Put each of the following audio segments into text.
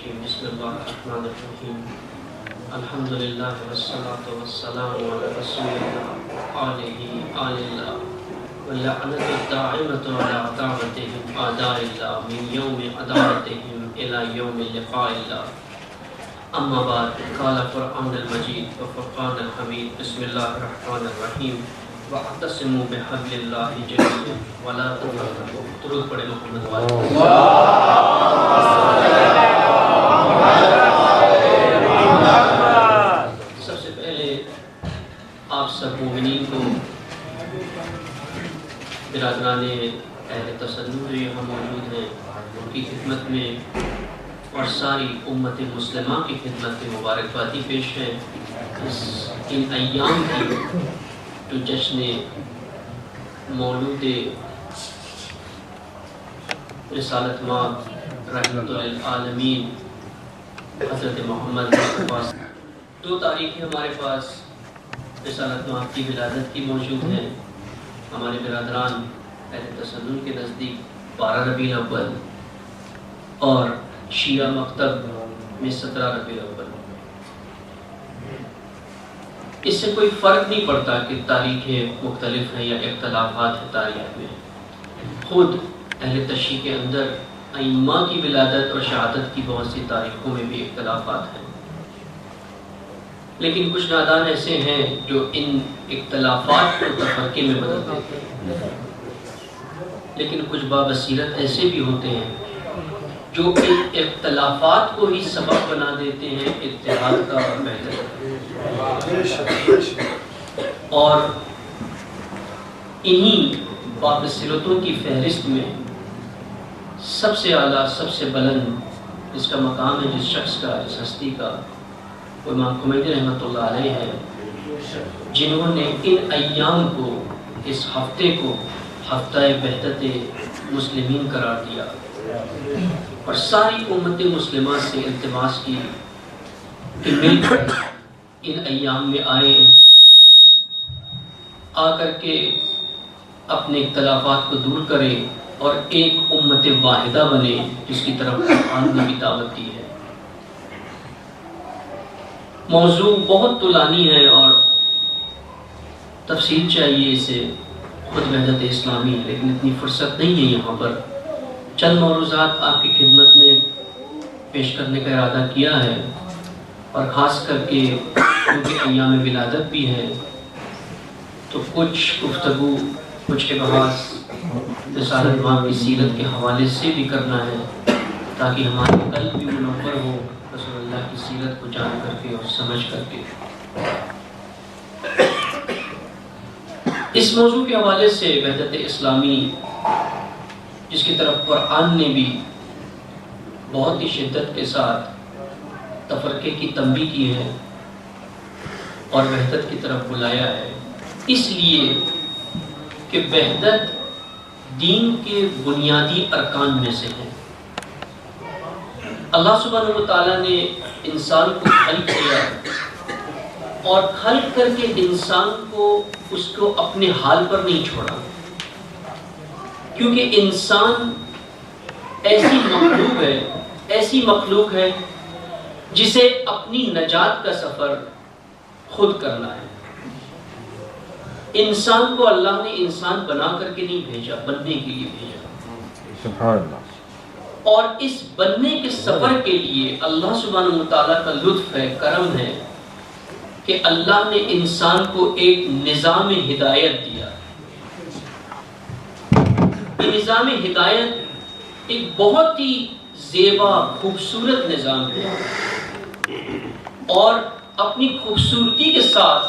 الرجیم بسم اللہ الرحمن الرحیم الحمدللہ والصلاة والسلام علی رسول اللہ آلہ اللہ واللعنۃ الدائمۃ علی دعوتہم اعداء اللہ من یوم عداوتہم الی یوم لقاء اللہ اما بعد قال قرآن المجید وفرقان الحمید بسم اللہ الرحمن الرحیم وَاعْتَصِمُوا بِحَبْلِ اللَّهِ جَمِيعًا وَلَا تَفَرَّقُوا. درود پڑھے محمد والے. سب سے پہلے آپ سب مومنین کو، برادران اہل تسنن جو یہاں موجود ہیں، ان کی خدمت میں اور ساری امت مسلمہ کی خدمت میں مبارکبادی پیش ہے. ان ایام کی جو جشن مولود رسالت مآب رحمت للعالمین حضرت محمد مصطفیٰ 2 تاریخیں ہمارے پاس رسالت مآب کی ولادت کی موجود ہیں. ہمارے برادران اہل تسنن کے نزدیک 12 ربیع الاول اور شیعہ مکتب میں 17 ربیع الاول. اس سے کوئی فرق نہیں پڑتا کہ تاریخیں مختلف ہیں یا اختلافات ہیں تاریخ میں. خود اہل تشیع کے اندر ائمہ کی ولادت اور شہادت کی بہت سی تاریخوں میں بھی اختلافات ہیں، لیکن کچھ نادان ایسے ہیں جو ان اختلافات کو تفرقے میں بدل دیتے ہیں، لیکن کچھ بابصیرت ایسے بھی ہوتے ہیں جو ان اختلافات کو ہی سبب بنا دیتے ہیں اتحاد کا اور بہتر. اور انہی بابصیرتوں کی فہرست میں سب سے اعلیٰ، سب سے بلند جس کا مقام ہے، جس شخص کا، جس ہستی کا، وہ امام خمینی رحمۃ اللہ علیہ ہے، جنہوں نے ان ایام کو، اس ہفتے کو ہفتہ وحدت مسلمین قرار دیا اور ساری امت مسلمہ سے التماس کی کہ مل کر ان ایام میں آ کر کے اپنے اختلافات کو دور کریں اور ایک امت واحدہ بنے، جس کی طرف قرآن نے بھی دعوت دی ہے. موضوع بہت طولانی ہے اور تفصیل چاہیے اسے، خود وحدت اسلامی، لیکن اتنی فرصت نہیں ہے یہاں پر. چند موضوعات آپ کی خدمت میں پیش کرنے کا ارادہ کیا ہے، اور خاص کر کے کیونکہ ایام ولادت بھی ہے تو کچھ گفتگو، کچھ ابحاث رسالت مآب کی سیرت کے حوالے سے بھی کرنا ہے، تاکہ ہمارا قلب بھی منور ہو رسول اللہ کی سیرت کو جان کر کے اور سمجھ کر کے. اس موضوع کے حوالے سے وحدت اسلامی، جس کی طرف قرآن نے بھی بہت ہی شدت کے ساتھ تفرقے کی تنبیہ کی ہے اور وحدت کی طرف بلایا ہے، اس لیے کہ وحدت دین کے بنیادی ارکان میں سے ہے. اللہ سبحانہ و تعالیٰ نے انسان کو خلق کیا اور خلق کر کے انسان کو اس کو اپنے حال پر نہیں چھوڑا، کیونکہ انسان ایسی مخلوق ہے جسے اپنی نجات کا سفر خود کرنا ہے. انسان کو اللہ نے انسان بنا کر کے نہیں بھیجا، بننے کے لیے بھیجا. سبحان اللہ. اور اس بننے کے سفر کے لیے اللہ سبحانہ وتعالیٰ کا لطف ہے، کرم ہے کہ اللہ نے انسان کو ایک نظام ہدایت دیا. یہ نظام ہدایت ایک بہت ہی زیبا، خوبصورت نظام ہے، اور اپنی خوبصورتی کے ساتھ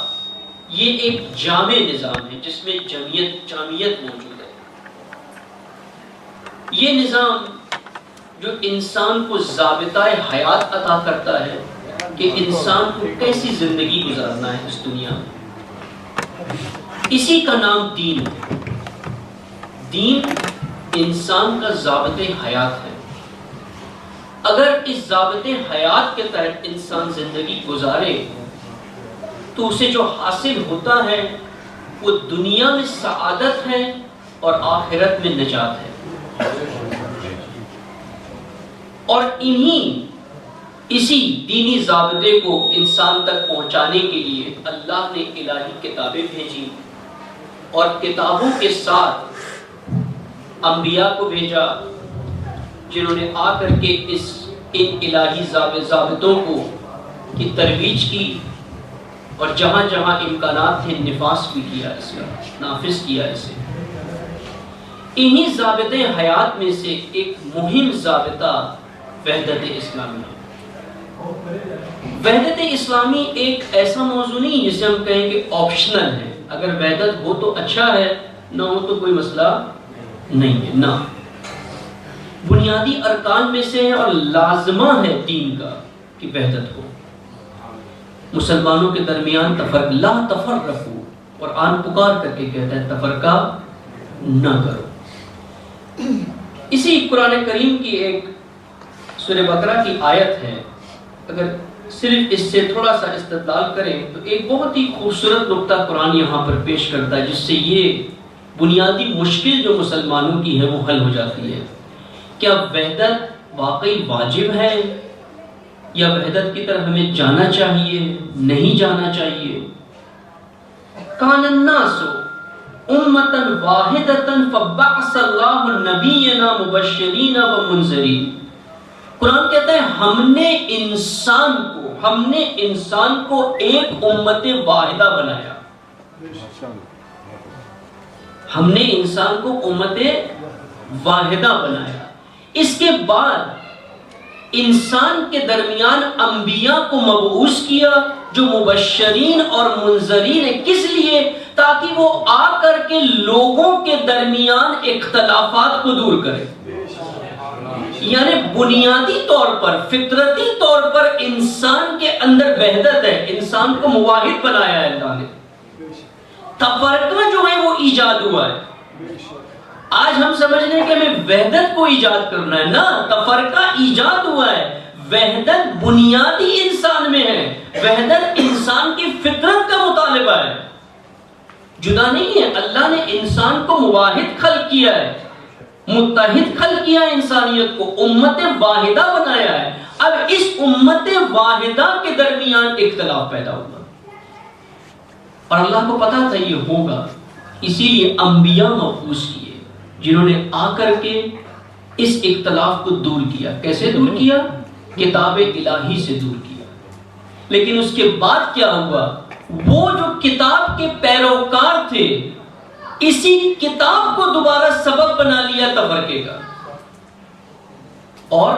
یہ ایک جامع نظام ہے جس میں جامعیت موجود ہے. یہ نظام جو انسان کو ضابطہ حیات عطا کرتا ہے کہ انسان کو کیسی زندگی گزارنا ہے اس دنیا میں، اسی کا نام دین ہے. دین انسان کا ضابطہ حیات ہے. اگر اس ضابطے حیات کے تحت انسان زندگی گزارے تو اسے جو حاصل ہوتا ہے وہ دنیا میں سعادت ہے اور آخرت میں نجات ہے. اور انہی اسی دینی ضابطے کو انسان تک پہنچانے کے لیے اللہ نے الہی کتابیں بھیجی اور کتابوں کے ساتھ انبیاء کو بھیجا جنہوں نے آ کر کے ان الہی ضابطوں کو کی ترویج کی اور جہاں جہاں امکانات تھے نفاذ بھی کیا، اس کا نافذ کیا اسے۔ انہی ضابطے حیات میں سے ایک مہم ضابطہ وحدت اسلامی ہے۔ وحدت اسلامی ایک ایسا موضوع نہیں جسے ہم کہیں کہ آپشنل ہے، اگر وحدت ہو تو اچھا ہے، نہ ہو تو کوئی مسئلہ نہیں ہے، نہ، بنیادی ارکان میں سے ہے اور لازمہ ہے دین کا کہ وحدت ہو۔ مسلمانوں کے درمیان لا تفرقوا، قرآن پکار کر کے کہتا ہے تفرقہ نہ کرو۔ اسی قرآن کریم کی ایک سورہ بقرہ کی آیت ہے، اگر صرف اس سے تھوڑا سا استدلال کریں تو ایک بہت ہی خوبصورت نقطہ قرآن یہاں پر پیش کرتا ہے، جس سے یہ بنیادی مشکل جو مسلمانوں کی ہے وہ حل ہو جاتی ہے۔ کیا وحدت واقعی واجب ہے یا وحدت کی طرف ہمیں جانا چاہیے، نہیں جانا چاہیے؟ کان الناس امتا واحدتا فبعث اللہ نبینا مبشرین و منذرین۔ قرآن کہتا ہے ہم نے انسان کو ایک امت واحدہ بنایا، ہم نے انسان کو امت واحدہ بنایا۔ اس کے بعد انسان کے درمیان انبیاء کو مبعوث کیا جو مبشرین اور منذرین ہیں، کس لیے؟ تاکہ وہ آ کر کے لوگوں کے درمیان اختلافات کو دور کرے۔ یعنی بنیادی طور پر، فطرتی طور پر انسان کے اندر وحدت ہے، انسان کو مواحد بنایا ہے اللہ نے۔ تفرقہ جو ہے وہ ایجاد ہوا ہے۔ آج ہم سمجھ رہے ہیں کہ ہمیں وحدت کو ایجاد کرنا ہے، نہ، تفرقہ ایجاد ہوا ہے۔ وحدت بنیادی انسان میں ہے، وحدت انسان کی فطرت کا مطالبہ ہے، جدا نہیں ہے۔ اللہ نے انسان کو مواحد خلق کیا ہے، متحد خلق کیا ہے، انسانیت کو امت واحدہ بنایا ہے۔ اب اس امت واحدہ کے درمیان اختلاف پیدا ہوا اور اللہ کو پتا تھا یہ ہوگا، اسی لیے انبیاء مبعوث کیے جنہوں نے آ کر کے اس اختلاف کو دور کیا۔ کیسے دور کیا؟ کتاب الہی سے دور کیا۔ لیکن اس کے بعد کیا ہوا؟ وہ جو کتاب کے پیروکار تھے اسی کتاب کو دوبارہ سبب بنا لیا تفرقے کا اور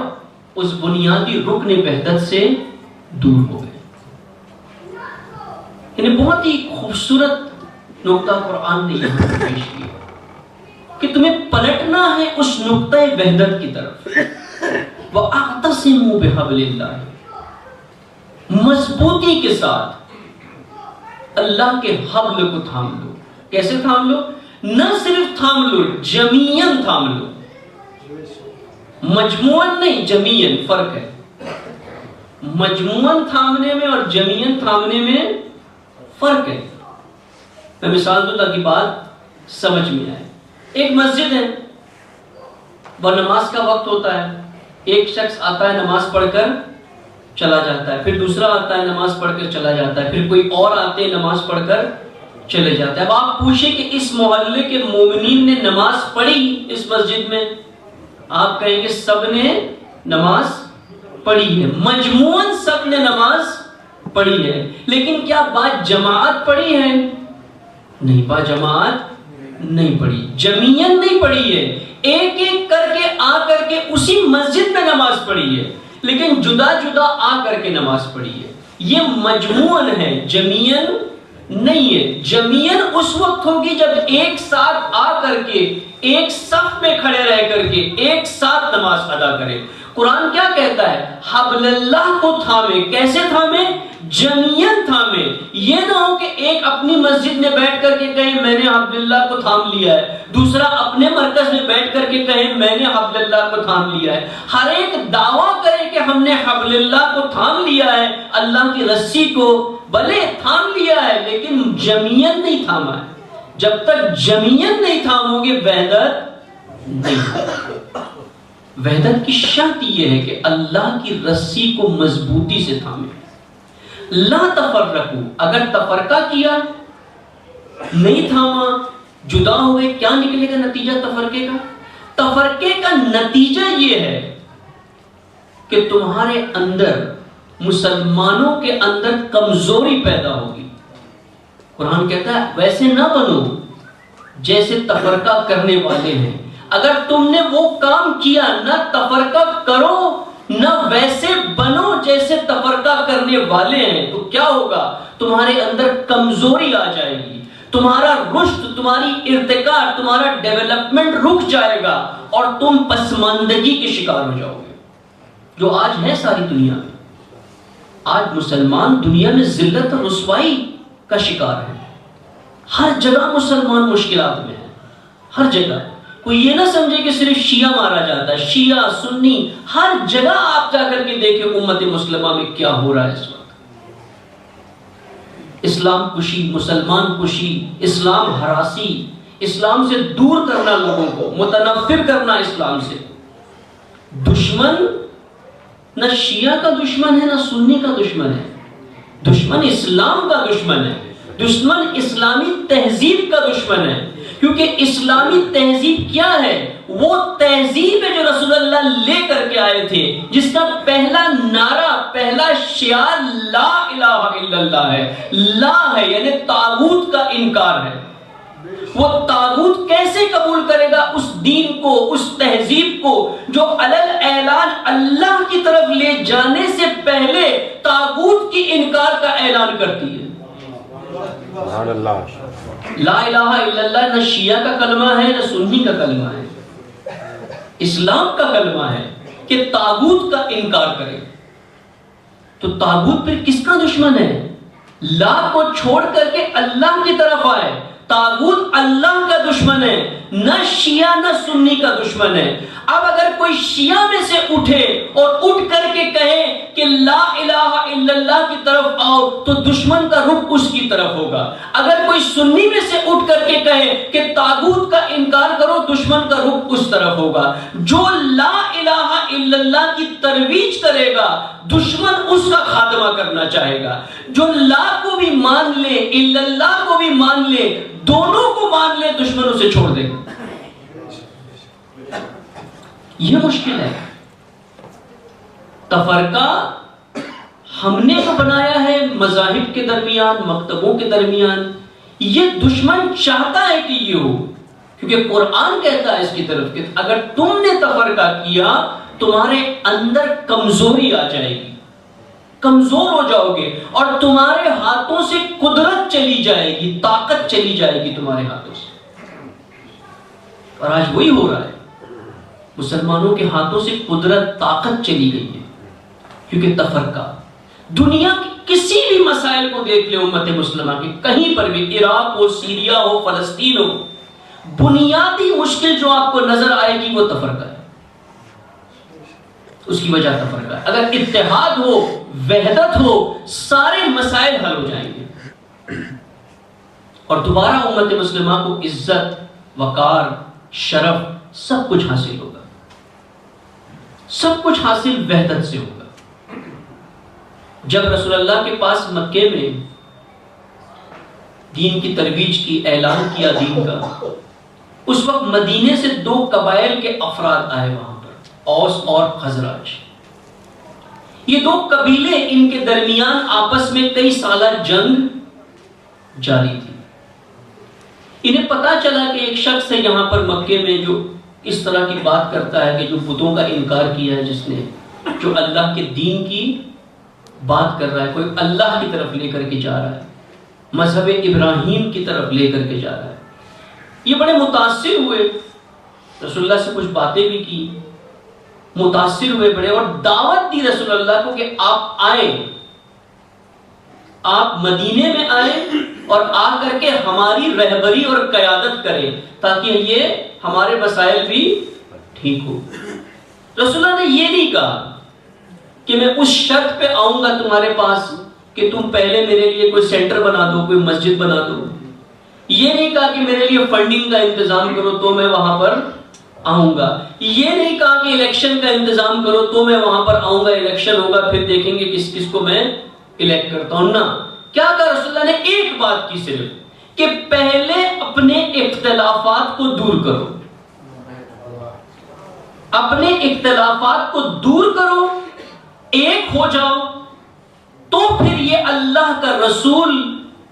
اس بنیادی رکن وحدت سے دور ہو گئے۔ یعنی بہت ہی خوبصورت نقطہ قرآن نے یہاں پر پیش کیا کہ تمہیں پلٹنا ہے اس نقطہ وحدت کی طرف۔ وَأَعْتَصِمُوا بِحَبْلِ اللَّهِ، مضبوطی کے ساتھ اللہ کے حبل کو تھام لو۔ کیسے تھام لو؟ نہ صرف تھام لو، جمیعاً تھام لو، مجموعاً نہیں، جمیعاً، فرق ہے۔ مجموعاً تھامنے میں اور جمیعاً تھامنے میں فرق ہے۔ میں مثال دوں تاکہ بات سمجھ میں آئے۔ ایک مسجد ہے، وہ نماز کا وقت ہوتا ہے، ایک شخص آتا ہے نماز پڑھ کر چلا جاتا ہے، پھر دوسرا آتا ہے نماز پڑھ کر چلا جاتا ہے، پھر کوئی اور آتے ہیں نماز پڑھ کر چلے جاتے ہیں۔ اب آپ پوچھیں کہ اس محلے کے مومنین نے نماز پڑھی اس مسجد میں؟ آپ کہیں گے سب نے نماز پڑھی ہے، مجموعاً سب نے نماز پڑھی ہے، لیکن کیا بات جماعت پڑھی ہے؟ نہیں، با جماعت نہیں پڑھی، جمیعاً نہیں پڑھی ہے۔ ایک ایک کر کے آ کر کے اسی مسجد میں نماز پڑھی ہے، لیکن جدا جدا آ کر کے نماز پڑھی ہے۔ یہ مجموعاً ہے، جمیعاً نہیں ہے۔ جمیعاً اس وقت ہوگی جب ایک ساتھ آ کر کے ایک صف میں کھڑے رہ کر کے ایک ساتھ نماز ادا کرے۔ قرآن کیا کہتا ہے؟ حبل اللہ کو تھامے۔ کیسے تھامے؟ جمیعاً تھامے۔ یہ نہ ہو کہ ایک اپنی مسجد میں بیٹھ کر کے کہیں میں نے حبل اللہ کو تھام لیا ہے، دوسرا اپنے مرکز میں بیٹھ کر کے کہیں میں نے حبل اللہ کو تھام لیا ہے۔ ہر ایک دعویٰ کرے کہ ہم نے حبل اللہ کو تھام لیا ہے، اللہ کی رسی کو بھلے تھام لیا ہے لیکن جمیعاً نہیں تھاما ہے۔ جب تک جمیعاً نہیں تھامو گے وحدت نہیں۔ وحدت کی شرط یہ ہے کہ اللہ کی رسی کو مضبوطی سے تھامے. لا تفرقوا، اگر تفرقہ کیا، نہیں تھاما، جدا ہوئے، کیا نکلے گا نتیجہ تفرقے کا؟ تفرقے کا نتیجہ یہ ہے کہ تمہارے اندر، مسلمانوں کے اندر کمزوری پیدا ہوگی. قرآن کہتا ہے ویسے نہ بنو جیسے تفرقہ کرنے والے ہیں. اگر تم نے وہ کام کیا، نہ تفرقہ کرو نہ ویسے بنو جیسے تفرقہ کرنے والے ہیں، تو کیا ہوگا؟ تمہارے اندر کمزوری آ جائے گی، تمہارا رشد، تمہاری ارتقاء، تمہارا ڈیولپمنٹ رک جائے گا اور تم پسماندگی کے شکار ہو جاؤ گے، جو آج ہے ساری دنیا میں. آج مسلمان دنیا میں ذلت اور رسوائی کا شکار ہے. ہر جگہ مسلمان مشکلات میں ہے، ہر جگہ. کوئی یہ نہ سمجھے کہ صرف شیعہ مارا جاتا ہے، شیعہ سنی، ہر جگہ آپ جا کر کے دیکھیں امت مسلمہ میں کیا ہو رہا ہے اس وقت. اسلام کشی، مسلمان کشی، اسلام ہراسی، اسلام سے دور کرنا، لوگوں کو متنفر کرنا اسلام سے. دشمن نہ شیعہ کا دشمن ہے نہ سنی کا دشمن ہے، دشمن اسلام کا دشمن ہے، دشمن اسلامی تہذیب کا دشمن ہے. کیونکہ اسلامی تہذیب کیا ہے؟ وہ تہذیب ہے جو رسول اللہ لے کر کے آئے تھے، جس کا پہلا نعرہ، پہلا شعار لا الہ الا اللہ ہے. لا ہے یعنی طاغوت کا انکار ہے. وہ طاغوت کیسے قبول کرے گا اس دین کو، اس تہذیب کو جو علل اعلان اللہ کی طرف لے جانے سے پہلے طاغوت کی انکار کا اعلان کرتی ہے. لا الہ الا اللہ نہ شیعہ کا کلمہ ہے نہ سنی کا کلمہ ہے، اسلام کا کلمہ ہے کہ طاغوت کا انکار کرے. تو طاغوت پھر کس کا دشمن ہے؟ لا کو چھوڑ کر کے اللہ کی طرف آئے. طاغوت اللہ کا دشمن ہے، نہ شیعہ نہ سنی کا دشمن ہے. اب اگر کوئی شیعہ میں سے اٹھے اور اٹھ کر کے کہے کہ لا الہ الا اللہ کی طرف آؤ تو دشمن کا رخ اس کی طرف ہوگا. اگر کوئی سنی میں سے اٹھ کر کے کہے کہ طاغوت کا انکار کرو، دشمن کا رخ اس طرف ہوگا. جو لا الہ الا اللہ کی ترویج کرے گا دشمن اس کا خاتمہ کرنا چاہے گا. جو لا کو بھی مان لے، الا اللہ کو بھی مان لے، دونوں کو مان لے، دشمن اسے چھوڑ دے گا. یہ مشکل ہے. تفرقہ ہم نے تو بنایا ہے مذاہب کے درمیان، مکتبوں کے درمیان. یہ دشمن چاہتا ہے کہ یہ ہو، کیونکہ قرآن کہتا ہے اس کی طرف کہ اگر تم نے تفرقہ کیا تمہارے اندر کمزوری آ جائے گی، کمزور ہو جاؤ گے اور تمہارے ہاتھوں سے قدرت چلی جائے گی، طاقت چلی جائے گی تمہارے ہاتھوں سے. اور آج وہی ہو رہا ہے، مسلمانوں کے ہاتھوں سے قدرت، طاقت چلی گئی ہے کیونکہ تفرقہ. دنیا کے کسی بھی مسائل کو دیکھ لیں امت مسلمہ کے، کہیں پر بھی، عراق ہو، سیریا ہو، فلسطین ہو، بنیادی مشکل جو آپ کو نظر آئے گی وہ تفرقہ ہے. اس کی وجہ تفرقہ ہے. اگر اتحاد ہو، وحدت ہو، سارے مسائل حل ہو جائیں گے اور دوبارہ امت مسلمہ کو عزت، وقار، شرف سب کچھ حاصل ہوگا. سب کچھ حاصل وحدت سے ہوگا. جب رسول اللہ کے پاس مکے میں دین کی ترویج کی، اعلان کیا دین کا، اس وقت مدینے سے 2 قبائل کے افراد آئے وہاں پر، اوس اور خزرج. یہ 2 قبیلے، ان کے درمیان آپس میں کئی سالہ جنگ جاری تھی. انہیں پتا چلا کہ ایک شخص ہے یہاں پر مکے میں جو اس طرح کی بات کرتا ہے کہ جو بتوں کا انکار کیا ہے، جس نے، جو اللہ کے دین کی بات کر رہا ہے، کوئی اللہ کی طرف لے کر کے جا رہا ہے، مذہب ابراہیم کی طرف لے کر کے جا رہا ہے. یہ بڑے متاثر ہوئے، رسول اللہ سے کچھ باتیں بھی کی، متاثر ہوئے بڑے، اور دعوت دی رسول اللہ کو کہ آپ آئیں، آپ مدینے میں آئیں اور آ کر کے ہماری رہبری اور قیادت کریں تاکہ یہ ہمارے مسائل بھی ٹھیک ہو. رسول اللہ نے یہ نہیں کہا کہ میں اس شرط پہ آؤں گا تمہارے پاس کہ تم پہلے میرے لیے کوئی سینٹر بنا دو، کوئی مسجد بنا دو. یہ نہیں کہا کہ میرے لیے فنڈنگ کا انتظام کرو تو میں وہاں پر آؤں گا. یہ نہیں کہا کہ الیکشن کا انتظام کرو تو میں وہاں پر آؤں گا, الیکشن ہوگا پھر دیکھیں گے کس کس کو میں الیکٹ کرتا ہوں. نہ, کیا کہا رسول اللہ نے؟ ایک بات کی صرف کہ پہلے اپنے اختلافات کو دور کرو, اپنے اختلافات کو دور کرو, ایک ہو جاؤ, تو پھر یہ اللہ کا رسول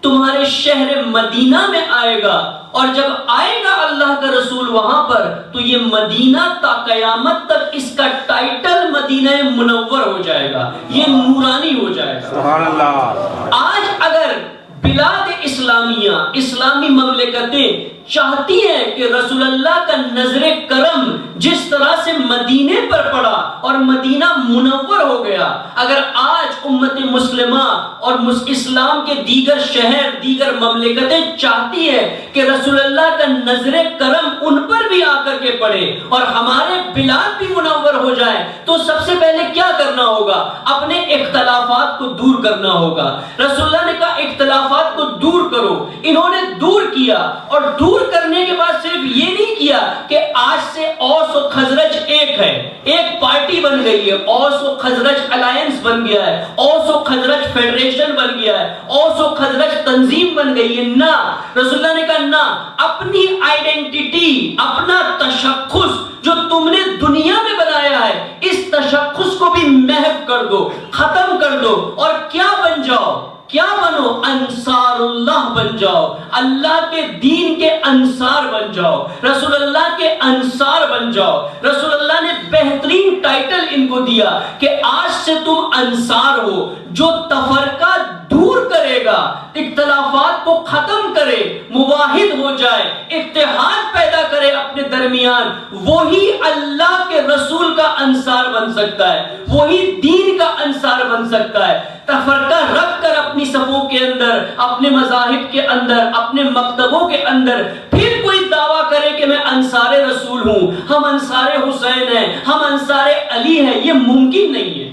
تمہارے شہر مدینہ میں آئے گا, اور جب آئے گا اللہ کا رسول وہاں پر تو یہ مدینہ تا قیامت تک اس کا ٹائٹل مدینہ منور ہو جائے گا, یہ نورانی ہو جائے گا. سبحان اللہ. آج اگر بلاد اسلامیہ, اسلامی مملکتیں چاہتی ہیں کہ رسول اللہ کا نظر کرم جس طرح سے مدینے پر پڑا اور مدینہ منور ہو گیا, اگر آج امت مسلمہ اور اسلام کے دیگر شہر, دیگر مملکتیں چاہتی ہیں کہ رسول اللہ کا نظر کرم ان پر بھی آ کر کے پڑے اور ہمارے بلاد بھی منور ہو جائے, تو سب سے پہلے کیا کرنا ہوگا؟ اپنے اختلافات کو دور کرنا ہوگا. رسول اللہ نے کہا اختلافات کو دور کرو. انہوں نے دور کیا, اور دور کرنے کے بعد صرف یہ نہیں کیا کہ آج سے اوس و خزرج ایک ہے, ایک پارٹی بن گئی ہے, اوس و خزرج الائنس بن گیا ہے, اوس و خزرج فیڈریشن بن گیا ہے, اوس و خزرج تنظیم بن گئی ہے. نہ, رسول اللہ نے کہا نہ, اپنی آئیڈینٹی, اپنا تشخص جو تم نے دنیا میں بنایا ہے, اس تشخص کو بھی محو کر دو, ختم کر دو, اور کیا بن جاؤ؟ کیا بنو؟ انصار اللہ بن جاؤ, اللہ کے دین کے انصار بن جاؤ, رسول اللہ کے انصار بن جاؤ. رسول اللہ نے بہترین ٹائٹل ان کو دیا کہ آج سے تم انصار ہو. جو تفرقہ دور کرے گا, اختلافات کو ختم کرے, مواحد ہو جائے, اتحاد پیدا کرے اپنے درمیان, وہی اللہ کے رسول کا انصار بن سکتا ہے, وہی دین کا انصار بن سکتا ہے. تفرقہ رکھ کر اپنی صفوں کے اندر, اپنے مذاہب کے اندر, اپنے مکتبوں کے اندر پھر کوئی دعویٰ کرے کہ میں انصار رسول ہوں, ہم انصار حسین ہیں, ہم انصار علی ہیں, یہ ممکن نہیں ہے.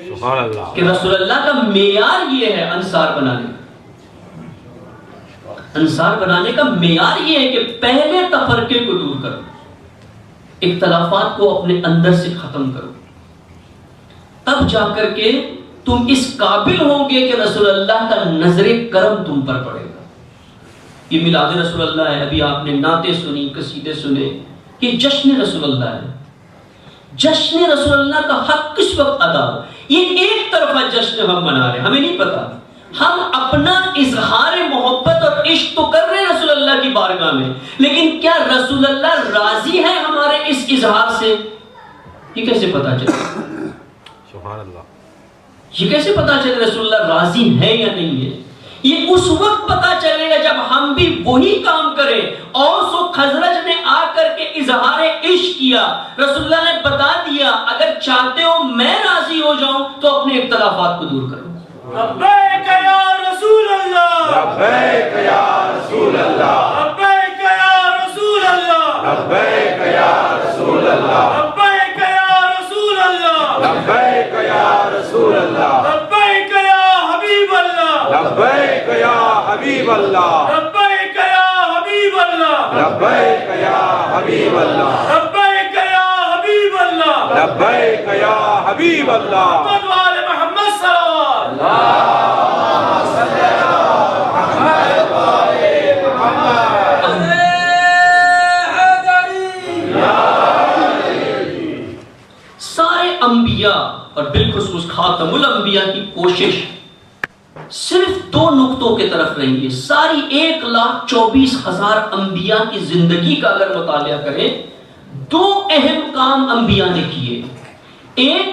سبحان اللہ. کہ رسول اللہ کا معیار یہ ہے انصار بنانے کا, انصار بنانے کا معیار یہ ہے کہ پہلے تفرقے کو دور کرو, اختلافات کو اپنے اندر سے ختم کرو, تب جا کر کے تم اس قابل ہوں گے کہ رسول اللہ کا نظر کرم تم پر پڑے گا. یہ میلاد رسول اللہ ہے. ابھی آپ نے نعتیں سنی, قصیدے سنے, یہ جشن رسول اللہ ہے. جشن رسول اللہ کا حق کس وقت ادا ہو؟ یہ ایک طرفہ جشن ہم منا رہے ہیں, ہمیں نہیں پتا. ہم اپنا اظہار محبت اور عشق تو کر رہے ہیں رسول اللہ کی بارگاہ میں, لیکن کیا رسول اللہ راضی ہے ہمارے اس اظہار سے؟ یہ کیسے پتا چلے؟ سبحان اللہ. یہ کیسے پتا چلے رسول اللہ راضی ہے یا نہیں ہے؟ یہ اس وقت پتا چلے گا جب ہم بھی وہی کام کریں. اوس و خزرج نے آ کر کے اظہار عشق کیا, رسول اللہ نے بتا دیا اگر چاہتے ہو میں راضی ہو جاؤں تو اپنے اختلافات کو دور کرو. لبیک یا رسول اللہ, لبیک یا رسول اللہ, لبیک یا رسول اللہ, لبیک یا رسول اللہ, لبیک یا رسول اللہ, لبیک یا رسول اللہ, لبیک یا حبیب اللہ, لبیک یا حبیب اللہ, لبیک یا حبیب اللہ, لبیک یا حبیب اللہ, لبیک یا حبیب اللہ, لبیک یا حبیب اللہ. محمد صلوات اللہم صلی علی محمد. سارے انبیاء اور بالخصوص خاتم الانبیاء کی کوشش صرف دو نقطوں کے طرف رہی ہے. ساری 1,24,000 انبیاء کی زندگی کا اگر مطالعہ کریں, دو اہم کام انبیاء نے کیے. ایک,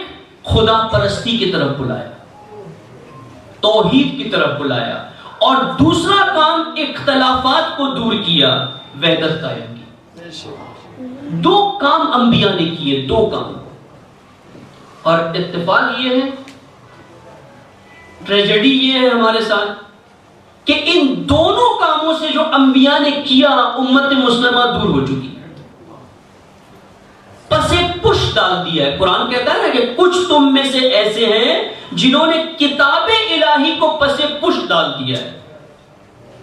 خدا پرستی کی طرف بلایا, توحید کی طرف بلایا, اور دوسرا کام اختلافات کو دور کیا, وحدت قائم کی. دو کام انبیاء نے کیے, دو کام. اور اتفاق یہ ہے, ٹریجڈی یہ ہے ہمارے ساتھ کہ ان دونوں کاموں سے جو انبیاء نے کیا امت مسلمہ دور ہو چکی, پس پش ڈال دیا ہے. قرآن کہتا ہے نا کہ کچھ تم میں سے ایسے ہیں جنہوں نے کتاب الہی کو پس پش ڈال دیا ہے.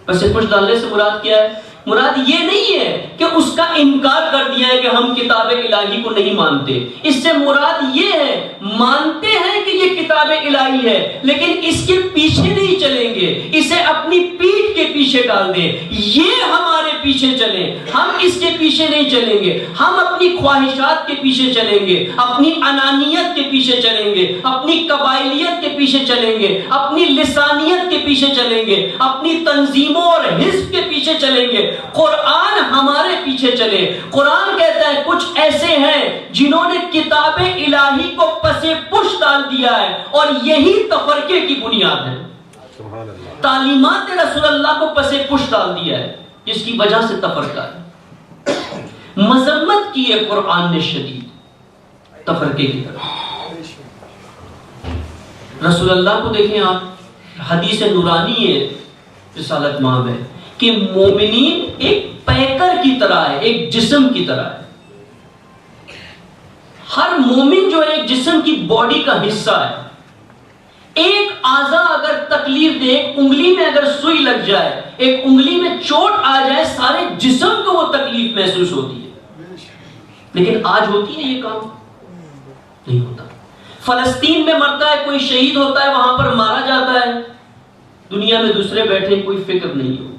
پس پش ڈالنے سے مراد کیا ہے مراد یہ نہیں ہے کہ اس کا انکار کر دیا ہے کہ ہم کتاب الہی کو نہیں مانتے. اس سے مراد یہ ہے مانتے ہیں کہ یہ کتاب الہی ہے لیکن اس کے پیچھے نہیں چلیں گے, اسے اپنی پیٹھ کے پیچھے ڈال دیں. یہ ہمارے پیچھے چلیں, ہم اس کے پیچھے نہیں چلیں گے. ہم اپنی خواہشات کے پیچھے چلیں گے, اپنی انانیت کے پیچھے چلیں گے, اپنی قبائلیت کے پیچھے چلیں گے, اپنی لسانیت کے پیچھے چلیں گے, اپنی تنظیموں اور حزب کے پیچھے چلیں گے. قرآن ہمارے پیچھے چلے. قرآن کہتا ہے کچھ ایسے ہیں جنہوں نے کتاب الہی کو پس پش ڈال دیا ہے اور یہی تفرقے کی بنیاد ہے. تعلیمات رسول اللہ کو پس پش ڈال دیا ہے جس کی وجہ سے تفرقہ ہے. مذمت کی ہے قرآن نے شدید تفرقے کی طرف. رسول اللہ کو دیکھیں آپ, حدیث نورانی ہے رسالت ماہ میں کہ مومنین ایک پیکر کی طرح ہے, ایک جسم کی طرح ہے. ہر مومن جو ایک جسم کی باڈی کا حصہ ہے. ایک اعضا اگر تکلیف دے, ایک انگلی میں اگر سوئی لگ جائے, ایک انگلی میں چوٹ آ جائے, سارے جسم کو وہ تکلیف محسوس ہوتی ہے. لیکن آج ہوتی ہے یہ کام؟ نہیں ہوتا. فلسطین میں مرتا ہے کوئی, شہید ہوتا ہے, وہاں پر مارا جاتا ہے, دنیا میں دوسرے بیٹھے کوئی فکر نہیں ہو.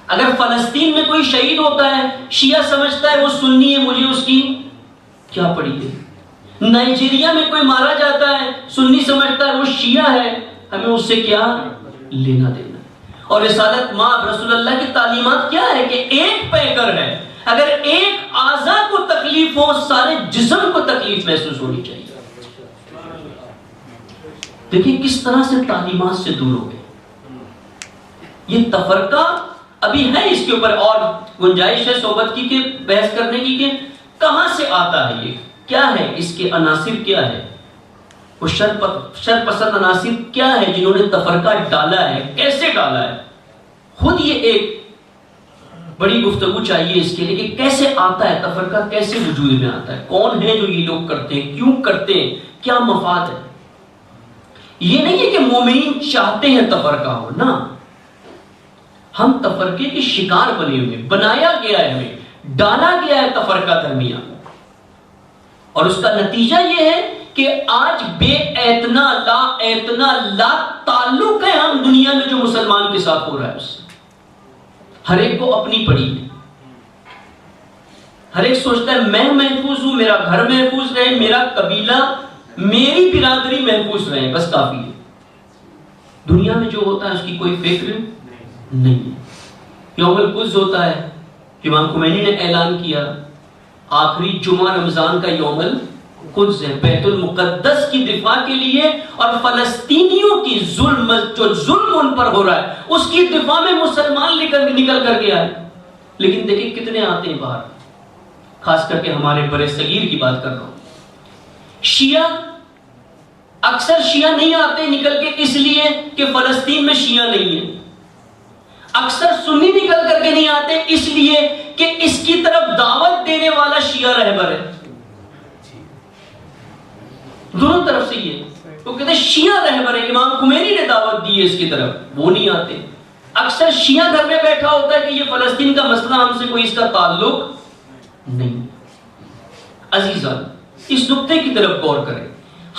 اگر فلسطین میں کوئی شہید ہوتا ہے, شیعہ سمجھتا ہے وہ سنی ہے, مجھے اس کی کیا پڑی ہے. نائجیریا میں کوئی مارا جاتا ہے, سنی سمجھتا ہے وہ شیعہ ہے, ہمیں اس سے کیا لینا دینا. اور رسالت مآب رسول اللہ کی تعلیمات کیا ہے کہ ایک پیکر ہے, اگر ایک اعضا کو تکلیف ہو سارے جسم کو تکلیف محسوس ہونی چاہیے. دیکھیں کس طرح سے تعلیمات سے دور ہو گئے. یہ تفرقہ ابھی ہے, اس کے اوپر اور گنجائش ہے صحبت کی کہ بحث کرنے کی کہ کہاں سے آتا ہے, یہ کیا ہے, اس کے عناصر کیا ہے, وہ شر پسند عناصر کیا ہے جنہوں نے تفرقہ ڈالا ہے, کیسے ڈالا ہے. خود یہ ایک بڑی گفتگو چاہیے اس کے لیے کہ کیسے آتا ہے تفرقہ, کیسے وجود میں آتا ہے, کون ہے جو یہ لوگ کرتے ہیں, کیوں کرتے ہیں, کیا مفاد ہے. یہ نہیں ہے کہ مومنین چاہتے ہیں تفرقہ ہو, نہ, ہم تفرقے کے شکار بنے ہوئے, بنایا گیا ہے, ہمیں ڈالا گیا ہے تفرقہ درمیان. اور اس کا نتیجہ یہ ہے کہ آج بے اعتنا لا تعلق ہے ہم دنیا میں جو مسلمان کے ساتھ ہو رہا ہے اس سے. ہر ایک کو اپنی پڑی ہے, ہر ایک سوچتا ہے میں محفوظ ہوں, میرا گھر محفوظ رہے, میرا قبیلہ, میری برادری محفوظ رہے, بس کافی ہے. دنیا میں جو ہوتا ہے اس کی کوئی فکر نہیں. یوم القدس ہوتا ہے, امام خمینی نے اعلان کیا آخری جمعہ رمضان کا یوم القدس ہے, بیت المقدس کی دفاع کے لیے اور فلسطینیوں کی جو ظلم ان پر ہو رہا ہے اس کی دفاع میں مسلمان نکل کر کے آئے. لیکن دیکھیں کتنے آتے ہیں باہر, خاص کر کے ہمارے برے صغیر کی بات کر رہا ہوں. شیعہ, اکثر شیعہ نہیں آتے نکل کے اس لیے کہ فلسطین میں شیعہ نہیں ہے. اکثر سنی نکل کر کے نہیں آتے اس لیے کہ اس کی طرف دعوت دینے والا شیعہ رہبر ہے. دونوں طرف سے یہ وہ کہتے ہیں شیعہ رہبر ہے, امام خمینی نے دعوت دی ہے اس کی طرف, وہ نہیں آتے. اکثر شیعہ گھر میں بیٹھا ہوتا ہے کہ یہ فلسطین کا مسئلہ ہم سے کوئی اس کا تعلق نہیں. عزیزان اس نقطے کی طرف غور کریں.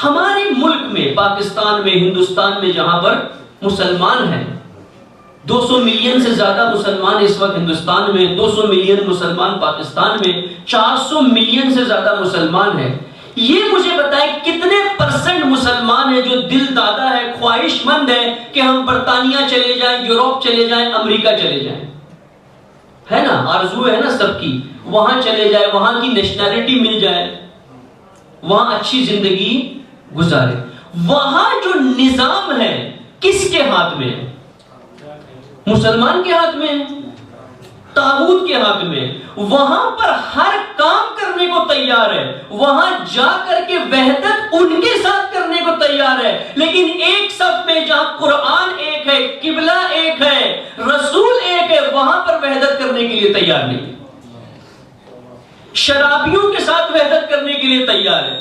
ہمارے ملک میں, پاکستان میں, ہندوستان میں, جہاں پر مسلمان ہیں, 200 ملین سے زیادہ مسلمان اس وقت ہندوستان میں, 200 ملین مسلمان پاکستان میں, 400 ملین سے زیادہ مسلمان ہیں. یہ مجھے بتائیں کتنے پرسنٹ مسلمان ہیں جو دل دادا ہے, خواہش مند ہے کہ ہم برطانیہ چلے جائیں, یوروپ چلے جائیں, امریکہ چلے جائیں. ہے نا, آرزو ہے نا سب کی, وہاں چلے جائے, وہاں کی نیشنلٹی مل جائے, وہاں اچھی زندگی گزارے. وہاں جو نظام ہے کس کے ہاتھ میں ہے؟ مسلمان کے ہاتھ میں, طاغوت کے ہاتھ میں. وہاں پر ہر کام کرنے کو تیار ہے, وہاں جا کر کے وحدت ان کے ساتھ کرنے کو تیار ہے, لیکن ایک صف میں جہاں قرآن ایک ہے, قبلہ ایک ہے, رسول ایک ہے, وہاں پر وحدت کرنے کے لیے تیار نہیں. شرابیوں کے ساتھ وحدت کرنے کے لیے تیار ہے,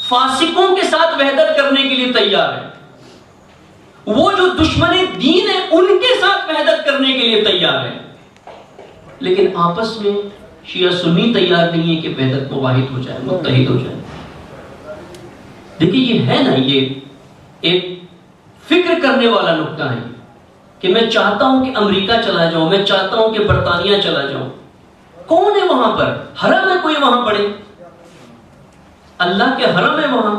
فاسقوں کے ساتھ وحدت کرنے کے لیے تیار ہے. وہ جو دشمن دین ہے ان کے ساتھ وحدت کرنے کے لیے تیار ہے، لیکن آپس میں شیعہ سنی تیار نہیں ہے کہ وحدت میں واحد ہو جائے، متحد ہو جائے۔ دیکھیں یہ ہے نا، یہ ایک فکر کرنے والا نقطہ ہے کہ میں چاہتا ہوں کہ امریکہ چلا جاؤں، میں چاہتا ہوں کہ برطانیہ چلا جاؤں۔ کون ہے وہاں پر؟ حرم ہے کوئی وہاں پڑے؟ اللہ کے حرم ہے وہاں،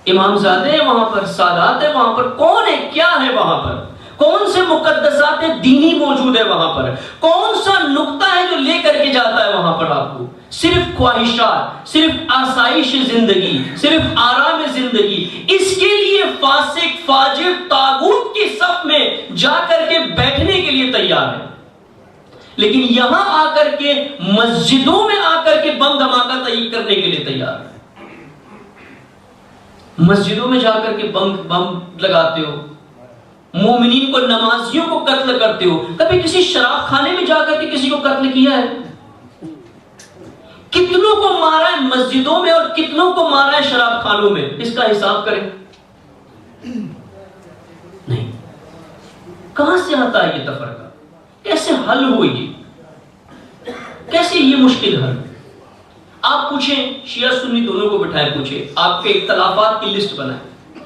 امام زادے ہیں وہاں پر، سادات ہے وہاں پر، کون ہے، کیا ہے وہاں پر؟ کون سے مقدسات دینی موجود ہے وہاں پر؟ کون سا نقطہ ہے جو لے کر کے جاتا ہے وہاں پر آپ کو؟ صرف خواہشات، صرف آسائش زندگی، صرف آرام زندگی۔ اس کے لیے فاسق فاجر طاغوت کی صف میں جا کر کے بیٹھنے کے لیے تیار ہے، لیکن یہاں آ کر کے مسجدوں میں آ کر کے بم دھماکہ کرنے کے لیے تیار ہے۔ مسجدوں میں جا کر کے بم لگاتے ہو، مومنین کو، نمازیوں کو قتل کرتے ہو۔ کبھی کسی شراب خانے میں جا کر کے کسی کو قتل کیا ہے؟ کتنوں کو مارا ہے مسجدوں میں اور کتنوں کو مارا ہے شراب خانوں میں؟ اس کا حساب کریں۔ نہیں، کہاں سے آتا ہے یہ تفرقہ؟ کیسے حل ہوئی؟ کیسے یہ مشکل حل؟ آپ پوچھیں، شیعہ سنی دونوں کو بٹھائیں، پوچھیں، آپ کے اختلافات کی لسٹ بنائیں۔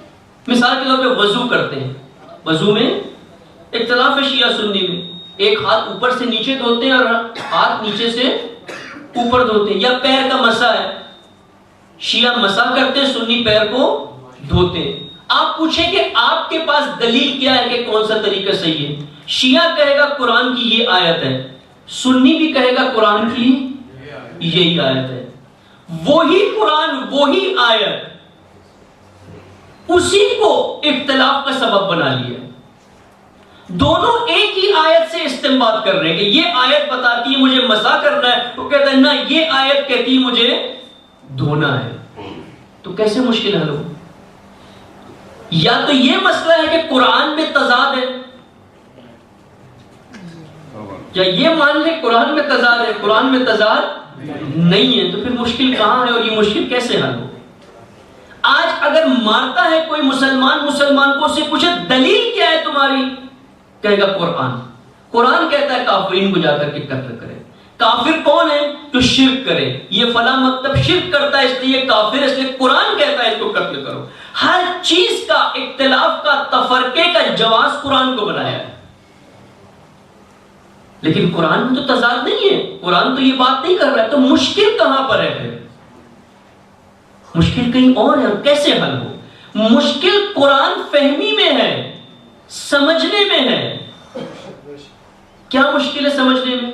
مثال کے طور پہ وضو کرتے ہیں، وضو میں اختلاف ہے شیعہ سنی میں، ایک ہاتھ اوپر سے نیچے دھوتے ہیں اور ہاتھ نیچے سے اوپر دھوتے ہیں، یا پیر کا مسح ہے، شیعہ مسح کرتے ہیں، سنی پیر کو دھوتے ہیں۔ آپ پوچھیں کہ آپ کے پاس دلیل کیا ہے کہ کون سا طریقہ صحیح ہے؟ شیعہ کہے گا قرآن کی یہ آیت ہے، سنی بھی کہے گا قرآن کی یہی آیت ہے، وہی قرآن وہی آیت، اسی کو اختلاف کا سبب بنا لیا۔ دونوں ایک ہی آیت سے استنباط کر رہے ہیں کہ یہ آیت بتاتی ہے مجھے مسح کرنا ہے، وہ کہتا ہے نہ یہ آیت کہتی ہے مجھے دھونا ہے۔ تو کیسے مشکل حل ہو؟ یا تو یہ مسئلہ ہے کہ قرآن میں تضاد ہے، یا یہ مان لیں قرآن میں تضاد ہے، قرآن میں تضاد نہیں ہے، تو پھر مشکل کہاں ہے اور یہ مشکل کیسے حل ہو؟ آج اگر مارتا ہے کوئی مسلمان کو، اسے پوچھے دلیل کیا ہے تمہاری، کہے گا قرآن۔ قرآن کہتا ہے کافرین کو جا کر کے قتل کرے۔ کافر کون ہے؟ جو شرک کرے، یہ فلاں مکتب شرک کرتا ہے اس لیے کافر ہے، اس لیے قرآن کہتا ہے اس کو قتل کرو۔ ہر چیز کا، اختلاف کا، تفرقے کا جواز قرآن کو بنایا ہے، لیکن قرآن میں تو تضاد نہیں ہے، قرآن تو یہ بات نہیں کر رہا ہے، تو مشکل کہاں پر ہے پھر؟ مشکل کہیں اور ہے، اور کیسے حل ہو؟ مشکل قرآن فہمی میں ہے، سمجھنے میں ہے۔ کیا مشکل ہے سمجھنے میں؟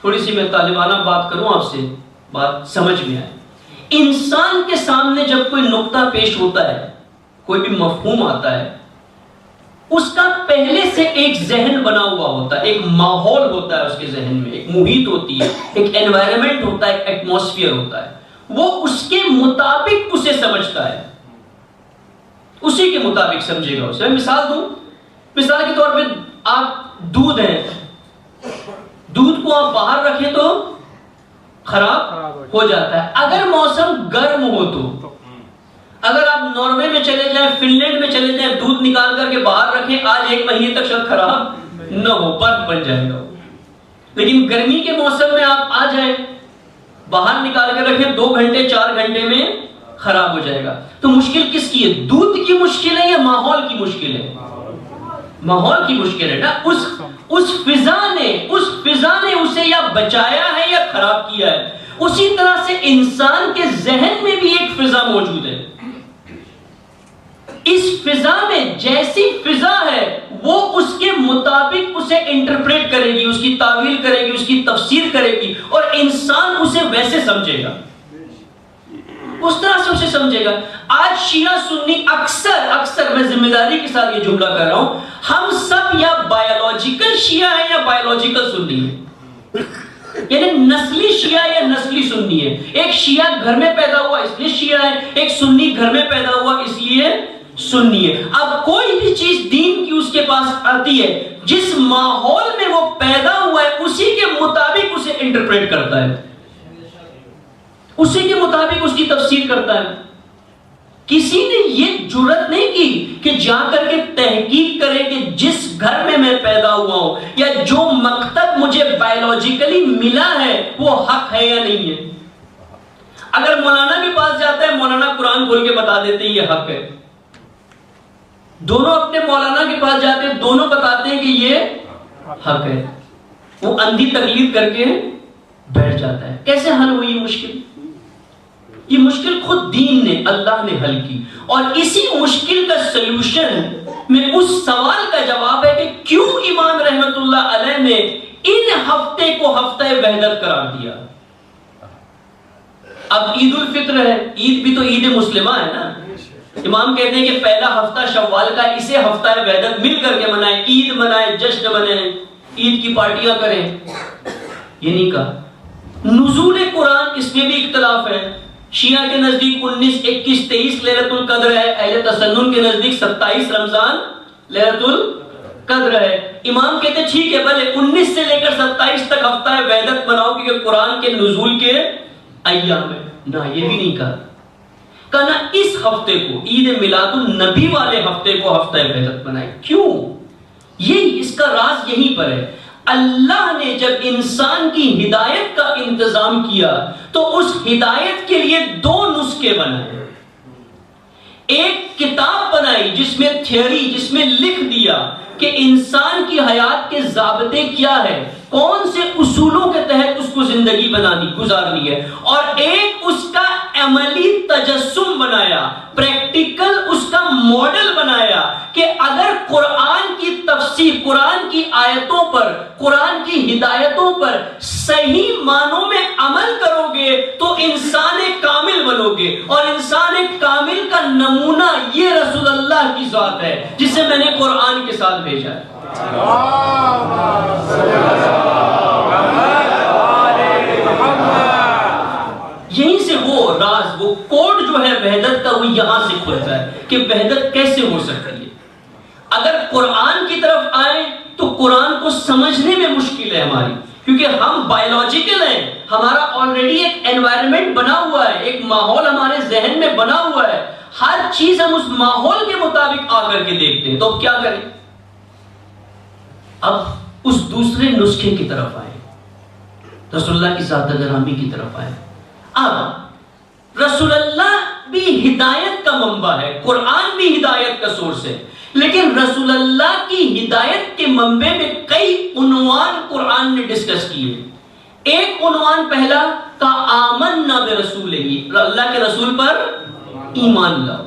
تھوڑی سی میں طالبانہ بات کروں آپ سے، بات سمجھ میں آئے۔ انسان کے سامنے جب کوئی نقطہ پیش ہوتا ہے، کوئی بھی مفہوم آتا ہے، اس کا پہلے سے ایک ذہن بنا ہوا ہوتا ہے، ایک ماحول ہوتا ہے اس کے ذہن میں، ایک محیط ہوتی ہے، ایک انوائرمنٹ ہوتا ہے، ایک ایٹماسفیئر ہوتا ہے، وہ اس کے مطابق اسے سمجھتا ہے، اسی کے مطابق سمجھے گا اسے۔ میں مثال دوں، مثال کے طور پہ آپ دودھ ہے، دودھ کو آپ باہر رکھیں تو خراب ہو جاتا ہے، اگر موسم گرم ہو تو، اگر آپ ناروے میں چلے جائیں، فن لینڈ میں چلے جائیں، دودھ نکال کر کے باہر رکھیں، آج 1 مہینے تک شاید خراب نہ ہو، برف بن جائے گا۔ لیکن گرمی کے موسم میں آپ آ جائیں، باہر نکال کے رکھیں، 2 گھنٹے 4 گھنٹے میں خراب ہو جائے گا۔ تو مشکل کس کی ہے؟ دودھ کی مشکل ہے یا ماحول کی مشکل ہے؟ ماحول کی مشکل ہے نا۔ اس فضا نے اسے یا بچایا ہے یا خراب کیا ہے۔ اسی طرح سے انسان کے ذہن میں بھی ایک فضا موجود ہے، اس فضا میں جیسی فضا ہے وہ اس کے مطابق اسے انٹرپریٹ کرے گی، اس کی تعویل کرے گی، اس کی تفسیر کرے گی، اور انسان اسے ویسے سمجھے گا، اس طرح سے اسے سمجھے گا۔ آج شیعہ سنی اکثر میں ذمہ داری کے ساتھ یہ جملہ کر رہا ہوں، ہم سب یا بایولوجیکل شیعہ ہیں یا بایولوجیکل سنی ہیں، یعنی نسلی شیعہ یا نسلی سنی ہے۔ ایک شیعہ گھر میں پیدا ہوا اس لیے شیعہ ہے، ایک سنی گھر میں پیدا ہوا اس لیے سنی ہے۔ اب کوئی بھی چیز دین کی اس کے پاس آتی ہے، جس ماحول میں وہ پیدا ہوا ہے اسی کے مطابق اسے انٹرپریٹ کرتا ہے، اسی کے مطابق اس کی تفسیر کرتا ہے۔ کسی نے یہ جرات نہیں کی کہ جا کر کے تحقیق کرے کہ جس گھر میں میں پیدا ہوا ہوں یا جو مکتب مجھے بایولوجیکلی ملا ہے وہ حق ہے یا نہیں ہے. اگر مولانا کے پاس جاتا ہے، مولانا قرآن کھول کے بتا دیتے ہیں یہ حق ہے. دونوں اپنے مولانا کے پاس جاتے ہیں، دونوں بتاتے ہیں کہ یہ حق ہے. وہ اندھی تقلید کر کے بیٹھ جاتا ہے. کیسے حل ہوئی یہ مشکل؟ یہ مشکل خود دین نے، اللہ نے حل کی. اور اسی مشکل کا سلوشن میں اس سوال کا جواب ہے کہ کیوں امام رحمت اللہ علیہ نے ان ہفتے کو ہفتہ وحدت قرار دیا. اب عید الفطر ہے، عید بھی تو عید مسلمہ ہے نا. امام کہتے ہیں کہ پہلا ہفتہ شوال کا اسے ہفتہ وحدت مل کر کے منائیں، عید منائیں، جشن منائیں، عید کی پارٹیاں کریں. یہ نہیں کہا. نزول قرآن اس میں بھی اختلاف ہے. شیعہ کے نزدیک 19، 21، 23 لیلۃ القدر ہے. اہل تسنن کے نزدیک 27 رمضان لیلۃ القدر ہے. امام کہتے ہیں ٹھیک ہے، بھلے 19 سے لے کر 27 تک ہفتہ وحدت مناؤ کیونکہ قرآن کے نزول کے ایام ہے. نہ یہ بھی نہیں کہا. کہنا اس ہفتے کو، عید میلاد النبی والے ہفتے کو ہفتہ وحدت منائے. کیوں؟ یہ اس کا راز یہیں پر ہے. اللہ نے جب انسان کی ہدایت کا انتظام کیا تو اس ہدایت کے لیے 2 نسخے بنائے. ایک کتاب بنائی جس میں تھیوری، جس میں لکھ دیا کہ انسان کی حیات کے ضابطے کیا ہے، کون سے اصولوں کے تحت اس کو زندگی گزارنی ہے. اور ایک اس کا عملی تجسم بنایا، پریکٹیکل اس کا ماڈل بنایا کہ اگر قرآن کی تفسیر، قرآن کی آیتوں پر، قرآن کی ہدایتوں پر صحیح معنوں میں عمل کرو گے تو انسان کامل بنو گے. اور انسان کامل کا نمونہ یہ رسول اللہ کی ذات ہے جسے میں نے قرآن کے ساتھ بھیجا ہے. یہیں سے وہ راز، وہ کوڈ جو ہے وحدت کا، وہ یہاں سے کھلتا ہے کہ وحدت کیسے ہو سکتی ہے. اگر قرآن کی طرف آئیں تو قرآن کو سمجھنے میں مشکل ہے ہماری، کیونکہ ہم بایولوجیکل ہیں. ہمارا آلریڈی ایک انوائرمنٹ بنا ہوا ہے، ایک ماحول ہمارے ذہن میں بنا ہوا ہے. ہر چیز ہم اس ماحول کے مطابق آ کر کے دیکھتے ہیں. تو اب کیا کریں؟ اب اس دوسرے نسخے کی طرف آئے، رسول اللہ کی ذات گرامی کی طرف آئے. اب رسول اللہ بھی ہدایت کا منبع ہے، قرآن بھی ہدایت کا سورس ہے، لیکن رسول اللہ کی ہدایت کے منبع میں کئی عنوان قرآن نے ڈسکس کیے. ایک عنوان پہلا کا آمنا برسولہ، اللہ کے رسول پر ایمان لاؤ.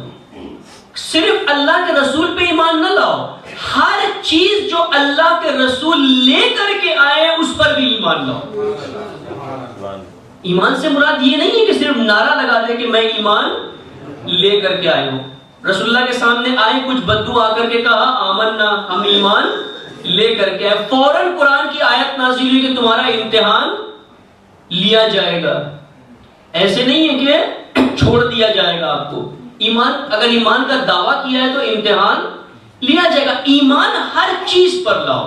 صرف اللہ کے رسول پہ ایمان نہ لاؤ، ہر چیز جو اللہ کے رسول لے کر کے آئے اس پر بھی ایمان لاؤ. ایمان سے مراد یہ نہیں ہے کہ صرف نعرہ لگا دے کہ میں ایمان لے کر کے آئے ہوں. رسول اللہ کے سامنے آئے کچھ بدو آ کر کے کہا آمنا، ہم ایمان لے کر کے آئے. فوراً قرآن کی آیت نازل ہوئی کہ تمہارا امتحان لیا جائے گا. ایسے نہیں ہے کہ چھوڑ دیا جائے گا آپ کو. ایمان، اگر ایمان کا دعویٰ کیا ہے تو امتحان لیا جائے گا. ایمان ہر چیز پر لاؤ.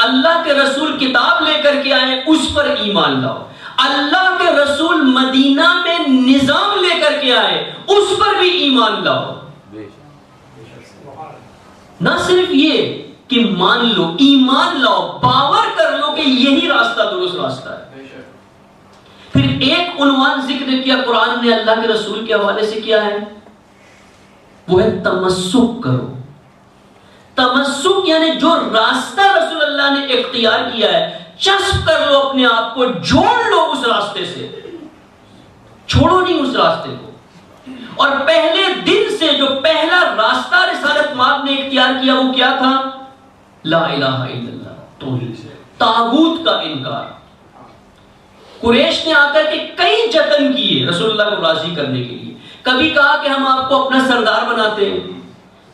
اللہ کے رسول کتاب لے کر کے آئے اس پر ایمان لاؤ. اللہ کے رسول مدینہ میں نظام لے کر کے آئے اس پر بھی ایمان لاؤ. نہ صرف یہ کہ مان لو، ایمان لاؤ، باور کر لو کہ یہی راستہ درست راستہ ہے. پھر ایک عنوان ذکر کیا قرآن نے اللہ کے رسول کے حوالے سے کیا ہے، وہ ہے تمسک کرو. تمسک یعنی جو راستہ رسول اللہ نے اختیار کیا ہے چسپ کر لو اپنے آپ کو، جوڑ لو اس راستے سے، چھوڑو نہیں اس راستے کو. اور پہلے دن سے جو پہلا راستہ رسالت مآب نے اختیار کیا وہ کیا تھا؟ لا الہ الا اللہ، توحید، طاغوت کا انکار. قریش نے آ کر کے کئی جتن کیے رسول اللہ کو راضی کرنے کے لیے. کبھی کہا کہ ہم آپ کو اپنا سردار بناتے ہیں،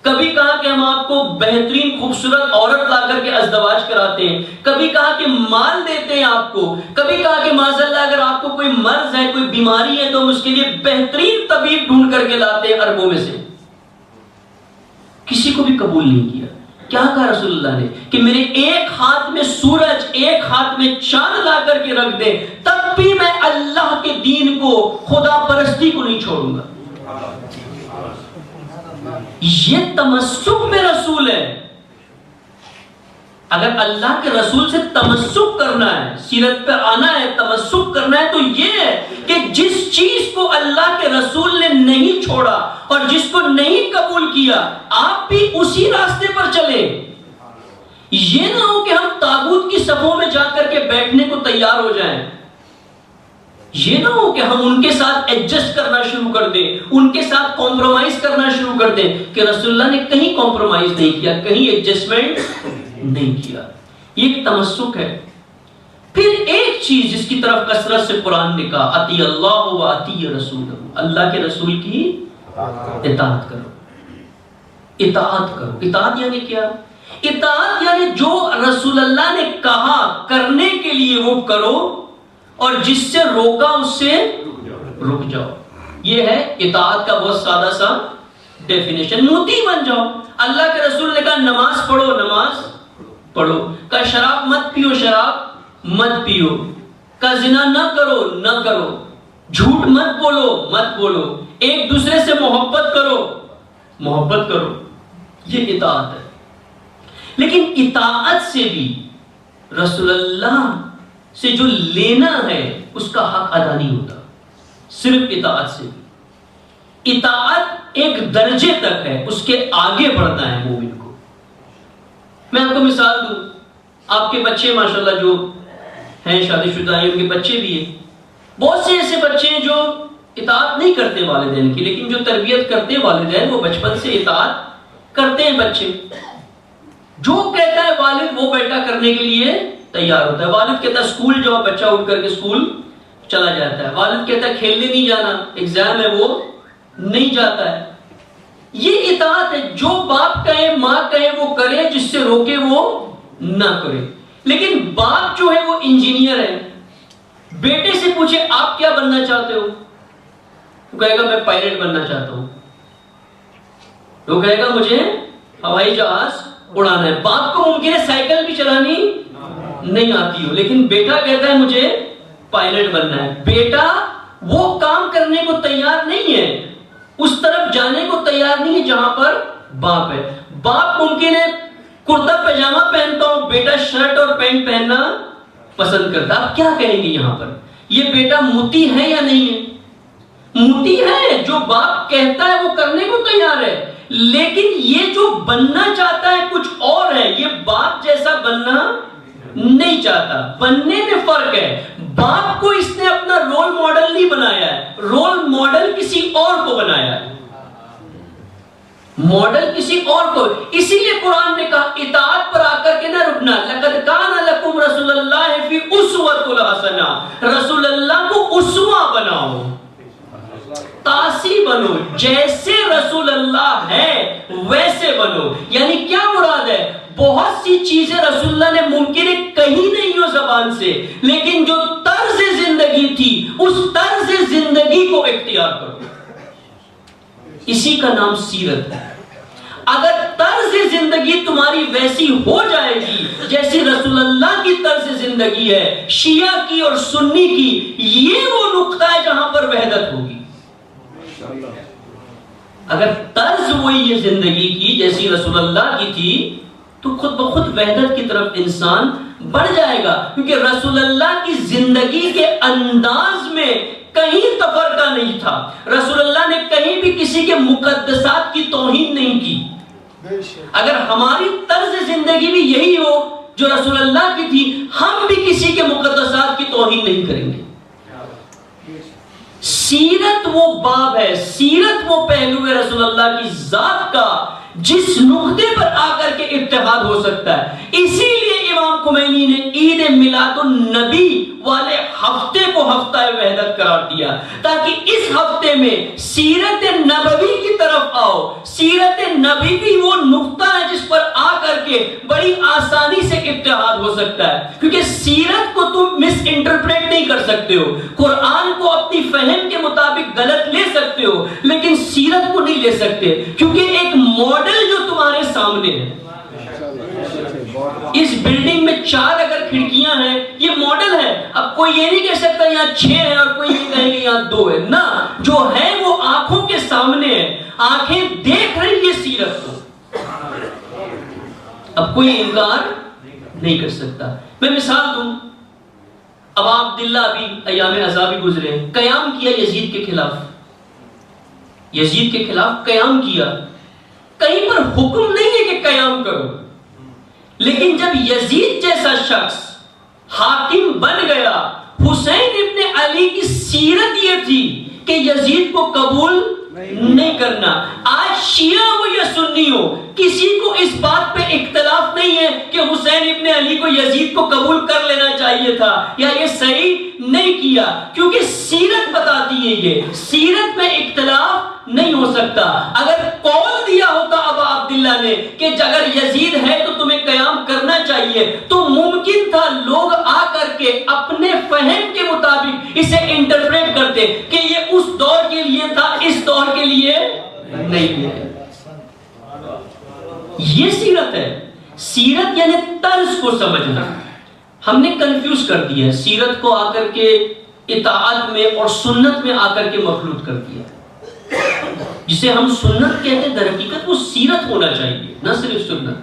کبھی کہا کہ ہم آپ کو بہترین خوبصورت عورت لا کر کے ازدواج کراتے ہیں، کبھی کہا کہ مال دیتے ہیں آپ کو، کبھی کہا کہ معاذ اللہ اگر آپ کو کوئی مرض ہے، کوئی بیماری ہے تو ہم اس کے لیے بہترین طبیب ڈھونڈ کر کے لاتے ہیں عربوں میں سے. کسی کو بھی قبول نہیں کیا. کیا کہا رسول اللہ نے کہ میرے ایک ہاتھ میں سورج، ایک ہاتھ میں چاند لا کر کے رکھ دے تب بھی میں اللہ کے دین کو، خدا پرستی کو نہیں چھوڑوں گا. یہ تمسک میں رسول ہے. اگر اللہ کے رسول سے تمسک کرنا ہے، سیرت پہ آنا ہے، تمسک کرنا ہے، تو یہ ہے کہ جس چیز کو اللہ کے رسول نے نہیں چھوڑا اور جس کو نہیں قبول کیا، آپ بھی اسی راستے پر چلیں. یہ نہ ہو کہ ہم تابوت کی صفوں میں جا کر کے بیٹھنے کو تیار ہو جائیں. یہ نہ ہو کہ ہم ان کے ساتھ ایڈجسٹ کرنا شروع کر دیں، ان کے ساتھ کمپرومائز کرنا شروع کر دیں کہ رسول اللہ نے کہیں کمپرومائز نہیں کیا، کہیں ایڈجسٹمنٹ نہیں کیا. یہ ایک تمسک ہے. پھر ایک چیز جس کی طرف کثرت سے قرآن نے کہا، اطیع اللہ و اطیع رسول، اللہ کے رسول کی اطاعت کرو. اطاعت کرو. اطاعت یعنی کیا؟ اطاعت یعنی جو رسول اللہ نے کہا کرنے کے لیے وہ کرو، اور جس سے روکا اس سے رک جاؤ. یہ ہے اطاعت کا بہت سادہ سا ڈیفینیشن. مطیع بن جاؤ. اللہ کے رسول نے کہا نماز پڑھو، نماز پڑھو. کہا شراب مت پیو، شراب مت پیو. کہا زنا نہ کرو، نہ کرو. جھوٹ مت بولو، مت بولو. ایک دوسرے سے محبت کرو، محبت کرو. یہ اطاعت ہے. لیکن اطاعت سے بھی رسول اللہ سے جو لینا ہے اس کا حق ادا نہیں ہوتا. صرف اطاعت سے بھی. اطاعت ایک درجے تک ہے، اس کے آگے بڑھنا ہے مومن کو. میں آپ کو مثال دوں. آپ کے بچے ماشاءاللہ جو ہیں شادی شدہ ہیں، ان کے بچے بھی ہیں. بہت سے ایسے بچے ہیں جو اطاعت نہیں کرتے والدین کی، لیکن جو تربیت کرتے والدین وہ بچپن سے اطاعت کرتے ہیں. بچے جو کہتا ہے والد وہ بیٹا کرنے کے لیے تیار ہوتا ہے. والد کہتا ہے اسکول جاؤ، بچہ اٹھ کر کے اسکول چلا جاتا ہے. والد کہتا ہے کھیلنے نہیں جانا، ایگزام ہے، وہ نہیں جاتا ہے. یہ اطاعت ہے. جو باپ کہے، ماں کہے وہ کرے، جس سے روکے وہ نہ کرے. لیکن باپ جو ہے وہ انجینئر ہے، بیٹے سے پوچھے آپ کیا بننا چاہتے ہو، وہ کہے گا میں پائلٹ بننا چاہتا ہوں. وہ کہے گا مجھے ہوائی جہاز اڑانا ہے. باپ کو ممکن ہے سائیکل بھی چلانی نہیں آتی ہو، لیکن بیٹا کہتا ہے مجھے پائلٹ بننا ہے. بیٹا وہ کام کرنے کو تیار نہیں ہے، اس طرف جانے کو تیار نہیں ہے جہاں پر باپ ہے. باپ ممکن ہے کرتا پاجامہ پہنتا ہو، بیٹا شرٹ اور پینٹ پہننا پسند کرتا. آپ کیا کہیں گے یہاں پر؟ یہ بیٹا مطیع ہے یا نہیں ہے؟ مطیع ہے. جو باپ کہتا ہے وہ کرنے کو تیار ہے. لیکن یہ جو بننا چاہتا ہے کچھ اور ہے. یہ باپ جیسا بننا نہیں چاہتا. بننے میں فرق ہے. باپ کو اس نے اپنا رول ماڈل نہیں بنایا ہے، رول ماڈل کسی اور کو بنایا ہے. ماڈل کسی اور کو. اسی لیے قرآن نے کہا اطاعت پر آ کر کے نہ رکنا. لقد کان لکم رسول اللہ فی اسوۃ الحسنہ. رسول اللہ کو اسوہ بناؤ، تاسی بنو. جیسے رسول اللہ ہے ویسے بنو. یعنی کیا مراد ہے؟ بہت سی چیزیں رسول اللہ نے ممکن ہے کہیں نہیں ہو زبان سے، لیکن جو طرز زندگی تھی اس طرز زندگی کو اختیار کرو. اسی کا نام سیرت ہے. اگر طرز زندگی تمہاری ویسی ہو جائے گی جیسی رسول اللہ کی طرز زندگی ہے، شیعہ کی اور سنی کی، یہ وہ نقطہ ہے جہاں پر وحدت ہوگی. اگر طرز وہی ہے زندگی کی جیسی رسول اللہ کی تھی تو خود بخود وحدت کی طرف انسان بڑھ جائے گا. کیونکہ رسول اللہ کی زندگی کے انداز میں کہیں تفرقہ نہیں تھا. رسول اللہ نے کہیں بھی کسی کے مقدسات کی توہین نہیں کی. اگر ہماری طرز زندگی بھی یہی ہو جو رسول اللہ کی تھی، ہم بھی کسی کے مقدسات کی توہین نہیں کریں گے. سیرت وہ باب ہے، سیرت وہ پہلو ہے رسول اللہ کی ذات کا جس نقطے پر آ کر کے اتحاد ہو سکتا ہے. اسی لیے امام خمینی نے عید میلاد النبی والے ہفتے کو ہفتہ وحدت قرار دیا، تاکہ اس ہفتے میں سیرت نبوی کی طرف آؤ. سیرت نبی بھی وہ نقطہ ہے جس پر آ کر کے بڑی آسانی سے اتحاد ہو سکتا ہے. کیونکہ سیرت کو تم مس انٹرپریٹ نہیں کر سکتے ہو. قرآن کو اپنی فہم کے مطابق غلط لے سکتے ہو، لیکن سیرت کو نہیں لے سکتے، کیونکہ ایک ماڈل جو تمہارے سامنے ہے. اس بلڈنگ میں 4 اگر کھڑکیاں ہیں یہ ماڈل ہے. اب کوئی یہ نہیں کہہ سکتا یہاں 6 ہیں اور کوئی یہ کہے کہ یہاں 2 ہے. نہ، جو ہے وہ آنکھوں کے سامنے ہے. آنکھیں دیکھ رہی یہ سیرت کو اب کوئی انکار نہیں کر سکتا. میں مثال دوں, اب عبداللہ ابھی ایام عذابی گزرے, قیام کیا یزید کے خلاف, یزید کے خلاف قیام کیا. کہیں پر حکم نہیں ہے کہ قیام کرو, لیکن جب یزید جیسا شخص حاکم بن گیا, حسین ابن علی کی سیرت یہ تھی کہ یزید کو قبول نہیں کرنا. آج شیعہ ہو یا سنی ہو, کسی کو اس بات پہ اختلاف نہیں ہے کہ حسین ابن علی کو یزید کو قبول کر لینا چاہیے تھا یا یہ صحیح نہیں کیا, کیونکہ سیرت بتاتی ہے, یہ سیرت میں اختلاف نہیں ہو سکتا. اگر قول دیا ہوتا ابا عبداللہ نے کہ اگر یزید ہے تو تمہیں قیام کرنا چاہیے, تو ممکن تھا لوگ آ کر کے اپنے فہم کے مطابق اسے انٹرپریٹ کرتے کہ یہ اس دور کے لیے تھا, اس دور کے لیے نہیں ہے. یہ سیرت ہے. سیرت یعنی طرز کو سمجھنا. ہم نے کنفیوز کر دیا ہے, سیرت کو آ کر کے اطاعت میں اور سنت میں آ کر کے مخلوط کر دیا. جسے ہم سنت کہتے ہیں, در حقیقت وہ سیرت ہونا چاہیے, نہ صرف سنت.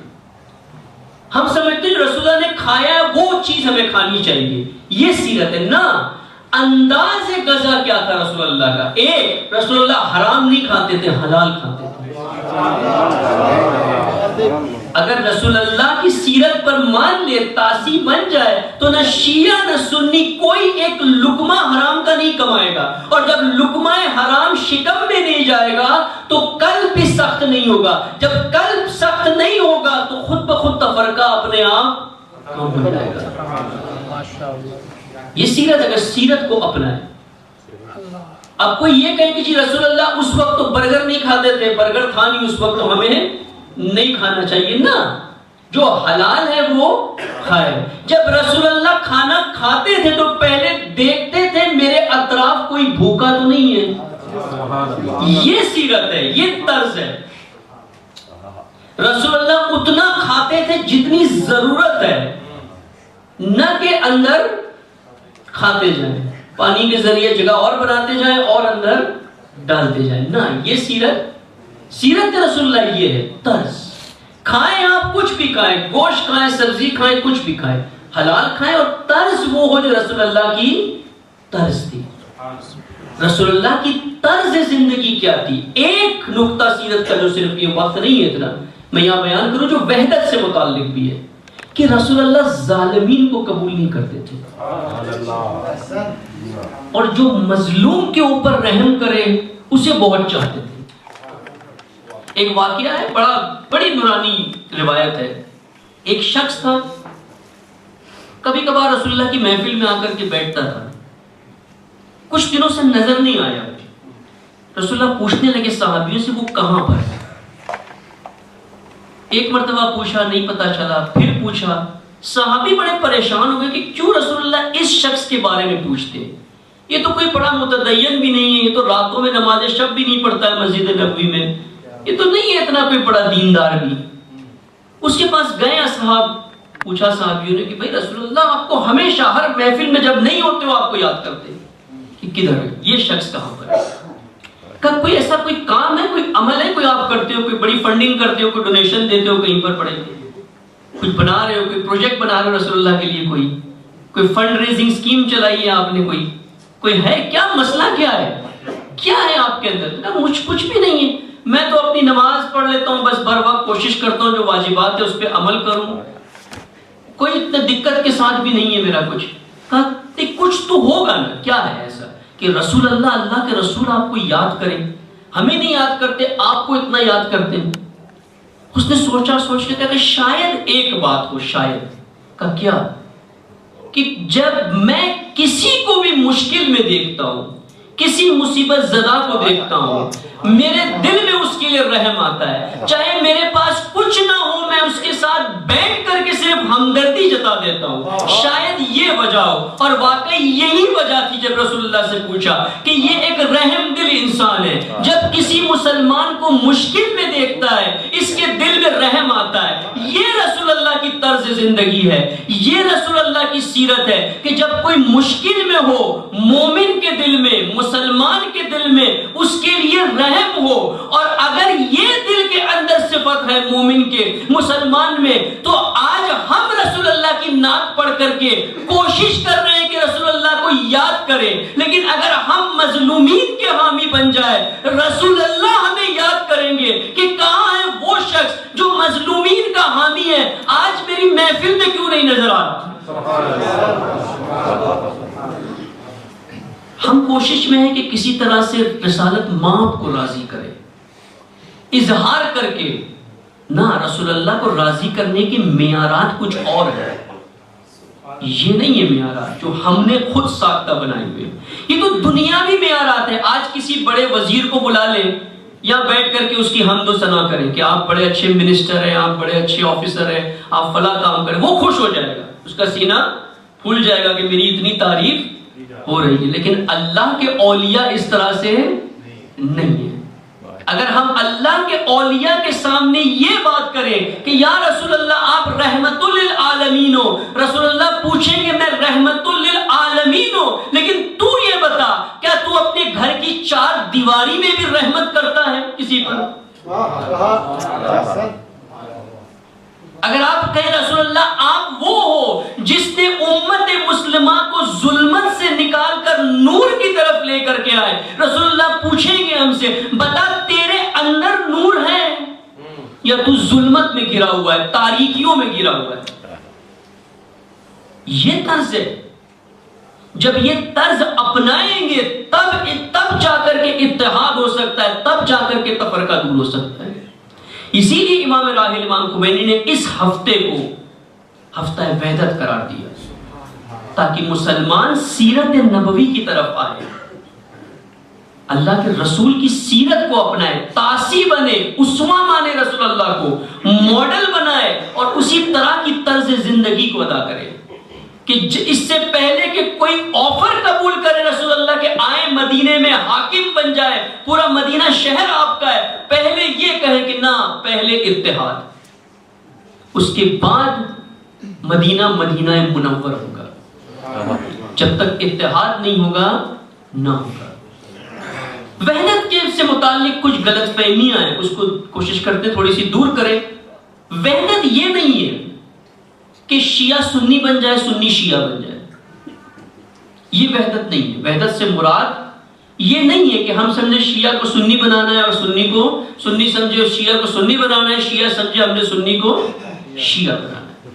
ہم سمجھتے ہیں رسول اللہ نے کھایا وہ چیز ہمیں کھانی چاہیے, یہ سیرت ہے. نہ, انداز غذا کیا تھا رسول اللہ کا. ایک, رسول اللہ حرام نہیں کھاتے تھے, حلال کھاتے تھے. اگر رسول اللہ کی سیرت پر مان لے, تاثیر بن جائے, تو نہ شیعہ نہ سنی کوئی ایک لقمہ حرام کا نہیں کمائے گا. اور جب لقمہ حرام شکم میں نہیں جائے گا تو قلب بھی سخت نہیں ہوگا. جب قلب سخت نہیں ہوگا تو خود بخود تفرقہ اپنے آپ کم ہو جائے گا. یہ سیرت, اگر سیرت کو اپنائے. اب کوئی یہ کہے کہ جی رسول اللہ اس وقت تو برگر نہیں کھاتے تھے, برگر تھا نہیں اس وقت, تو ہمیں نہیں کھانا چاہیے. نہ, جو حلال ہے وہ کھائے. جب رسول اللہ کھانا کھاتے تھے تو پہلے دیکھتے تھے میرے اطراف کوئی بھوکا تو نہیں ہے. یہ سیرت ہے, یہ طرز ہے. رسول اللہ اتنا کھاتے تھے جتنی ضرورت ہے, نہ کہ اندر کھاتے جائیں, پانی کے ذریعے جگہ اور بناتے جائیں اور اندر ڈالتے جائیں. نہ, یہ سیرت رسول اللہ یہ ہے. طرز, کھائیں آپ کچھ بھی کھائیں, گوشت کھائیں, سبزی کھائیں, کچھ بھی کھائیں, حلال کھائیں, اور طرز وہ ہو جو رسول اللہ کی طرز تھی. رسول اللہ کی طرز زندگی کیا تھی. ایک نقطہ سیرت کا جو صرف یہ وقت نہیں ہے اتنا میں یہاں بیان کروں, جو وحدت سے متعلق بھی ہے, کہ رسول اللہ ظالمین کو قبول نہیں کرتے تھے, اور جو مظلوم کے اوپر رحم کرے اسے بہت چاہتے تھے. ایک واقعہ ہے, بڑی نورانی روایت ہے. ایک شخص تھا, کبھی کبھار رسول اللہ کی محفل میں آ کر کے بیٹھتا تھا. کچھ دنوں سے نظر نہیں آیا. رسول اللہ پوچھنے لگے صحابیوں سے وہ کہاں پر ہے. ایک مرتبہ پوچھا, نہیں پتا چلا. پھر پوچھا. صحابی بڑے پریشان ہوئے کہ کیوں رسول اللہ اس شخص کے بارے میں پوچھتے, یہ تو کوئی بڑا متدین بھی نہیں ہے, یہ تو راتوں میں نماز شب بھی نہیں پڑھتا ہے مسجد نبوی میں, یہ تو نہیں ہے اتنا کوئی بڑا دیندار بھی. اس کے پاس گئے اصحاب, پوچھا صحابیوں نے کہ بھائی رسول اللہ آپ کو ہمیشہ ہر محفل میں جب نہیں ہوتے ہو آپ کو یاد کرتے کہ کدھر ہے یہ شخص, کہاں پر ہے. کہ کوئی ایسا کوئی کام ہے, کوئی عمل ہے, کوئی آپ کرتے ہو, کوئی بڑی فنڈنگ کرتے ہو, کوئی ڈونیشن دیتے ہو کہیں پر پڑے, کچھ بنا رہے ہو, کوئی پروجیکٹ بنا رہے ہو رسول اللہ کے لیے, کوئی فنڈ ریزنگ سکیم چلائی ہے آپ نے, کوئی ہے, کیا مسئلہ کیا ہے, کیا ہے آپ کے اندر. مجھ کچھ بھی نہیں ہے, میں تو اپنی نماز پڑھ لیتا ہوں, بس بر وقت کوشش کرتا ہوں جو واجبات ہے اس پہ عمل کروں, کوئی اتنا دقت کے ساتھ بھی نہیں ہے میرا کچھ. کچھ تو ہوگا نا, کیا ہے ایسا کہ رسول اللہ کے رسول آپ کو یاد کریں, ہمیں نہیں یاد کرتے, آپ کو اتنا یاد کرتے ہیں. اس نے سوچ کے کہا کہ شاید ایک بات ہو, شاید. کہ کیا, کہ جب میں کسی کو بھی مشکل میں دیکھتا ہوں, کسی مصیبت زدہ کو دیکھتا ہوں, میرے دل میں اس کے لیے رحم آتا ہے. چاہے میرے پاس کچھ نہ ہو, میں اس کے ساتھ بیٹھ کر کے صرف ہمدردی جتا دیتا ہوں. شاید یہ وجہ ہو, اور واقعی یہی وجہ تھی جب رسول اللہ سے پوچھا کہ یہ ایک رحم دل انسان ہے. جب کسی مسلمان کو مشکل میں دیکھتا ہے اس کے دل میں رحم آتا ہے. یہ رسول اللہ کی طرز زندگی ہے, یہ رسول اللہ کی سیرت ہے کہ جب کوئی مشکل میں ہو, مومن کے دل میں, مسلمان کے دل میں اس کے لیے رحم ہو, اور اگر یہ دل کے اندر سے صفت ہے مومن کے، مسلمان میں، تو آج ہم رسول اللہ کی نعت پڑھ کر کے کوشش کر رہے ہیں کہ رسول اللہ کو یاد کریں، لیکن اگر ہم مظلومین کے حامی بن جائے، رسول اللہ ہمیں یاد کریں گے کہ کہاں ہے وہ شخص جو مظلومین کا حامی ہے، آج میری محفل میں کیوں نہیں نظر آ رہا؟ ہم کوشش میں ہیں کہ کسی طرح سے رسالت ماپ کو راضی کرے، اظہار کر کے، نہ رسول اللہ کو راضی کرنے کے معیارات کچھ اور ہے، یہ نہیں ہے معیارات جو ہم نے خود ساختہ بنائے ہوئے، یہ تو دنیاوی معیارات ہیں۔ آج کسی بڑے وزیر کو بلا لیں یا بیٹھ کر کے اس کی حمد و ثنا کریں کہ آپ بڑے اچھے منسٹر ہیں، آپ بڑے اچھے آفیسر ہیں، آپ فلاں کام کریں، وہ خوش ہو جائے گا، اس کا سینہ پھول جائے گا کہ میری اتنی تعریف ہو رہی ہے۔ لیکن اللہ کے اولیاء اس طرح سے نہیں ہے۔ اگر ہم اللہ کے اولیاء کے سامنے یہ بات کریں کہ یا رسول اللہ آپ رحمت للعالمین ہو، رسول اللہ پوچھیں گے میں رحمت للعالمین ہوں، لیکن تو یہ بتا کیا تو اپنے گھر کی چار دیواری میں بھی رحمت کرتا ہے کسی پر؟ اگر آپ کہیں رسول اللہ آپ وہ ہو جس نے امت مسلمہ کو ظلمت سے نکال کر نور کی طرف لے کر کے آئے، رسول اللہ پوچھیں گے ہم سے بتا تیرے اندر نور ہے یا تو ظلمت میں گرا ہوا ہے، تاریکیوں میں گرا ہوا ہے؟ یہ طرز ہے۔ جب یہ طرز اپنائیں گے تب جا کر کے اتحاد ہو سکتا ہے، تب جا کر کے تفرقہ دور ہو سکتا ہے۔ اسی لیے امام راحل امام خمینی نے اس ہفتے کو ہفتہ وحدت قرار دیا تاکہ مسلمان سیرت نبوی کی طرف آئے، اللہ کے رسول کی سیرت کو اپنائے، تاسی بنے، اسوہ مانے، رسول اللہ کو ماڈل بنائے اور اسی طرح کی طرز زندگی کو ادا کرے کہ اس سے پہلے کہ کوئی آفر قبول کرے رسول اللہ کے آئے مدینے میں حاکم بن جائے، پورا مدینہ شہر آپ کا ہے، پہلے یہ کہے کہ نہ، پہلے اتحاد، اس کے بعد مدینہ منور ہوگا۔ جب تک اتحاد نہیں ہوگا نہ ہوگا۔ وحدت کے سے متعلق کچھ غلط فہمیاں ہیں، اس کو کوشش کرتے تھوڑی سی دور کریں۔ وحدت یہ نہیں ہے کہ شیعہ سنی بن جائے، سنی شیعہ بن جائے، یہ وحدت نہیں ہے۔ وحدت سے مراد یہ نہیں ہے کہ ہم سمجھے شیعہ کو سنی بنانا ہے اور سنی کو سنی سمجھے اور شیعہ کو سنی بنانا ہے، شیعہ سمجھے ہم نے سنی کو شیعہ بنانا ہے۔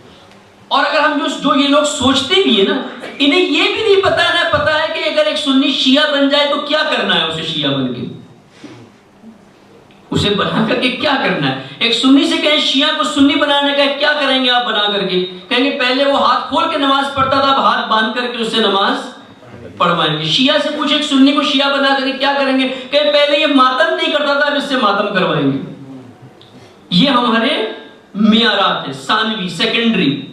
اور اگر ہم جو یہ لوگ سوچتے بھی ہیں نا، انہیں یہ بھی نہیں پتا ہے کہ اگر ایک سنی شیعہ بن جائے تو کیا کرنا ہے، اسے شیعہ بن کے اسے بنا کر کے کیا کرنا ہے۔ ایک سنی سے کہیں شیعہ کو سنی بنانے کا کیا کریں گے آپ بنا کر کے؟ کہیں گے پہلے وہ ہاتھ کھول کے نماز پڑھتا تھا، اب ہاتھ باندھ کر کے اس سے نماز پڑھوائیں گے۔ شیعہ سے پوچھے ایک سنی کو شیعہ بنا کر کے کیا کریں گے؟ کہ پہلے یہ ماتم نہیں کرتا تھا، اب اس سے ماتم کروائیں گے۔ یہ ہمارے معیارات ہیں، ثانوی، سیکنڈری،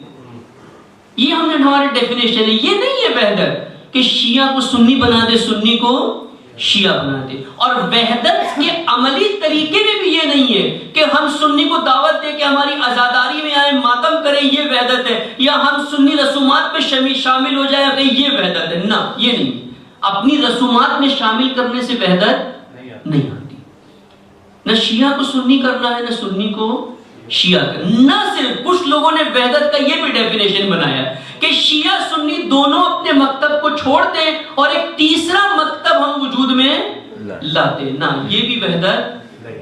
یہ ہم نے ہمارے ڈیفینیشن ہے۔ یہ نہیں ہے وحدت کہ شیعہ کو سنی بنا دے، سنی کو شیعہ بنا دے۔ اور وحدت کے عملی طریقے میں بھی یہ نہیں ہے کہ ہم سنی کو دعوت دے کہ ہماری عزاداری میں آئے، ماتم کریں، یہ وحدت ہے، یا ہم سنی رسومات میں شامل ہو جائیں کہ یہ وحدت ہے۔ نہ، یہ نہیں۔ اپنی رسومات میں شامل کرنے سے وحدت نہیں آتی۔ نہ شیعہ کو سنی کرنا ہے، نہ سنی کو شیعہ کرنا۔ نہ صرف کچھ لوگوں نے وحدت کا یہ بھی ڈیفینیشن بنایا ہے کہ شیعہ سنی دونوں اپنے مکتب کو چھوڑ دیں اور ایک تیسرا مکتب ہم وجود میں لاتے۔ نہ، یہ بھی وحدت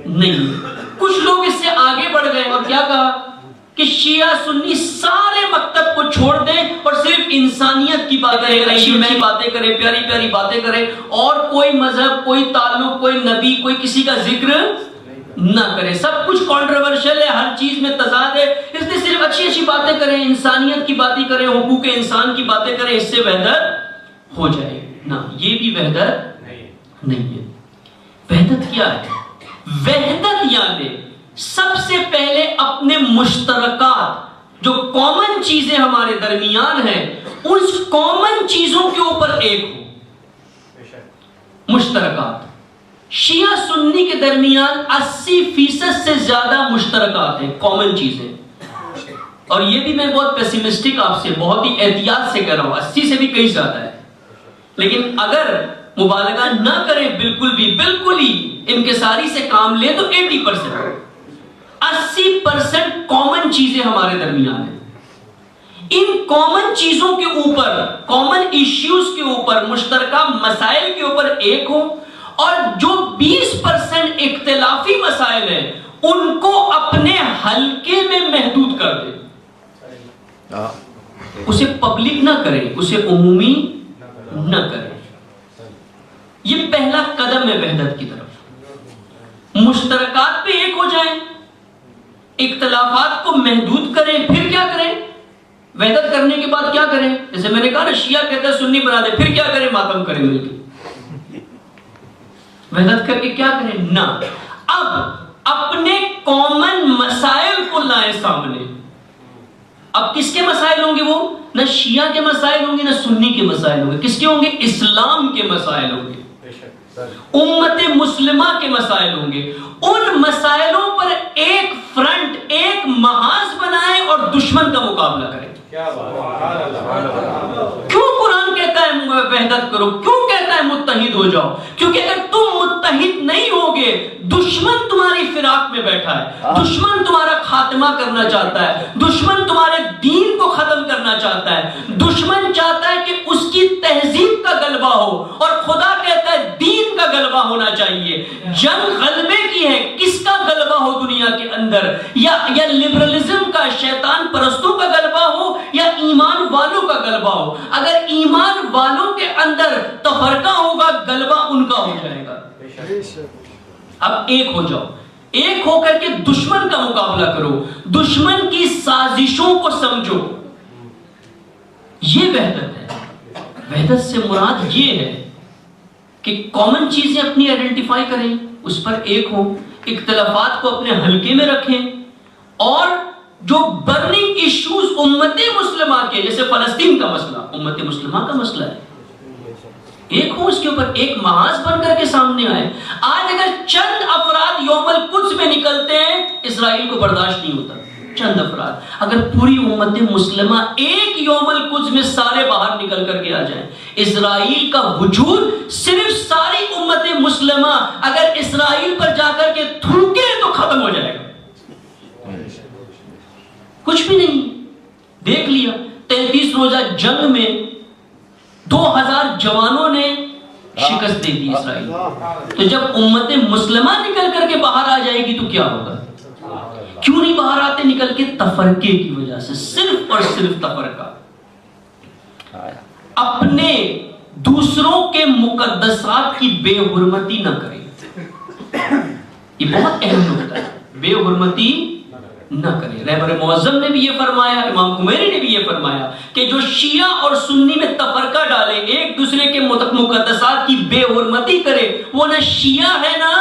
نہیں ہے۔ کچھ لوگ اس سے آگے بڑھ گئے اور کیا کہا کہ شیعہ سنی سارے مکتب کو چھوڑ دیں اور صرف انسانیت کی باتیں کریں، میں باتیں کریں، پیاری پیاری باتیں کریں، اور کوئی مذہب، کوئی تعلق، کوئی نبی، کوئی کسی کا ذکر نہ کرے۔ سب کچھ کنٹروورشل ہے، ہر چیز میں تضاد ہے، اس لیے صرف اچھی اچھی باتیں کریں، انسانیت کی باتیں کریں، حقوق انسان کی باتیں کریں، اس سے وحدت ہو جائے۔ نہ، یہ بھی وحدت نہیں ہے۔ وحدت کیا ہے؟ وحدت یعنی سب سے پہلے اپنے مشترکات، جو کامن چیزیں ہمارے درمیان ہیں، اس کامن چیزوں کے اوپر ایک ہو۔ مشترکات، شیعہ سنی کے درمیان 80% سے زیادہ مشترکات ہیں، کامن چیزیں۔ اور یہ بھی میں بہت پیسیمسٹک آپ سے، بہت ہی احتیاط سے کہہ رہا ہوں، 80 سے بھی کئی زیادہ ہے۔ لیکن اگر مبالغہ نہ کریں، بالکل ہی انکساری سے کام لیں تو 80%، 20% کامن چیزیں ہمارے درمیان ہیں. ان کامن چیزوں کے اوپر، کامن ایشوز کے اوپر، مشترکہ مسائل کے اوپر ایک ہو، اور جو 20% اختلافی مسائل ہیں ان کو اپنے حلقے میں محدود کر دے. اسے پبلک نہ کرے، اسے عمومی نہ کرے. یہ پہلا قدم ہے وحدت کی طرف. مشترکات پہ ایک ہو جائیں، اختلافات کو محدود کریں. پھر کیا کریں؟ وحدت کرنے کے بعد کیا کریں؟ جیسے میں نے کہا نا، شیعہ کہتے ہیں سنی بنا دے. پھر کیا کریں؟ ماتم کریں مل کے. وحدت کر کے کیا کریں؟ نہ. اب اپنے کامن مسائل کو لائیں سامنے. اب کس کے مسائل ہوں گے وہ؟ نہ شیعہ کے مسائل ہوں گے نہ سنی کے مسائل ہوں گے. کس کے ہوں گے؟ اسلام کے مسائل ہوں گے، امت مسلمہ کے مسائل ہوں گے. ان مسائلوں پر ایک فرنٹ، ایک محاذ بنائیں اور دشمن کا مقابلہ کریں. کیوں قرآن کہتا ہے وحدت کرو؟ کیوں کہتا ہے متحد ہو جاؤ؟ کیونکہ اگر تم متحد نہیں ہوگے، دشمن تمہاری فراق میں بیٹھا ہے، دشمن تمہارا خاتمہ کرنا چاہتا ہے، دشمن تمہارے دین کو ختم کرنا چاہتا ہے، دشمن چاہتا ہے کہ اس کی تہذیب کا غلبہ ہو، اور خدا کہتا ہے دین کا غلبہ ہونا چاہیے. جنگ غلبے کی ہے. کس کا غلبہ ہو دنیا کے اندر؟ یا لبرلزم کا، شیطان پرستوں کا غلبہ ہو، یا ایمان والوں کا غلبہ ہو. اگر ایمان والوں کے اندر تفرقہ ہوگا، غلبہ ان کا ہو جائے گا. اب ایک ہو جاؤ، ایک ہو کر کے دشمن کا مقابلہ کرو، دشمن کی سازشوں کو سمجھو. یہ وحدت ہے. وحدت سے مراد یہ ہے کہ کامن چیزیں اپنی آئیڈینٹیفائی کریں، اس پر ایک ہوں، اختلافات کو اپنے حلقے میں رکھیں، اور جو برننگ ایشوز امت مسلمہ کے، جیسے فلسطین کا مسئلہ امت مسلمہ کا مسئلہ ہے، ایک ہو، اس کے اوپر ایک محاذ بن کر کے سامنے آئے. آج اگر چند افراد یوم القدس میں نکلتے ہیں، اسرائیل کو برداشت نہیں ہوتا. چند افراد. اگر پوری امت مسلمہ ایک یوم القدس میں سارے باہر نکل کر کے آ جائیں، اسرائیل کا وجود، صرف ساری امت مسلمہ اگر اسرائیل پر جا کر کے تھوکے تو ختم ہو جائے گا. کچھ بھی نہیں. دیکھ لیا 33 روزہ جنگ میں 2000 جوانوں نے شکست دے دی اسرائیل. تو جب امت مسلمہ نکل کر کے باہر آ جائے گی تو کیا ہوگا؟ کیوں نہیں باہر آتے نکل کے؟ تفرقے کی وجہ سے، صرف اور صرف تفرقہ. اپنے دوسروں کے مقدسات کی بے حرمتی نہ کریں. یہ بہت اہم نکتہ ہے. بے حرمتی نہ کریں. رہبر معظم نے بھی یہ فرمایا، امام خمینی نے بھی یہ فرمایا کہ جو شیعہ اور سنی میں تفرقہ ڈالے، ایک دوسرے کے مقدسات کی بے حرمتی کرے، وہ نہ شیعہ ہے نہ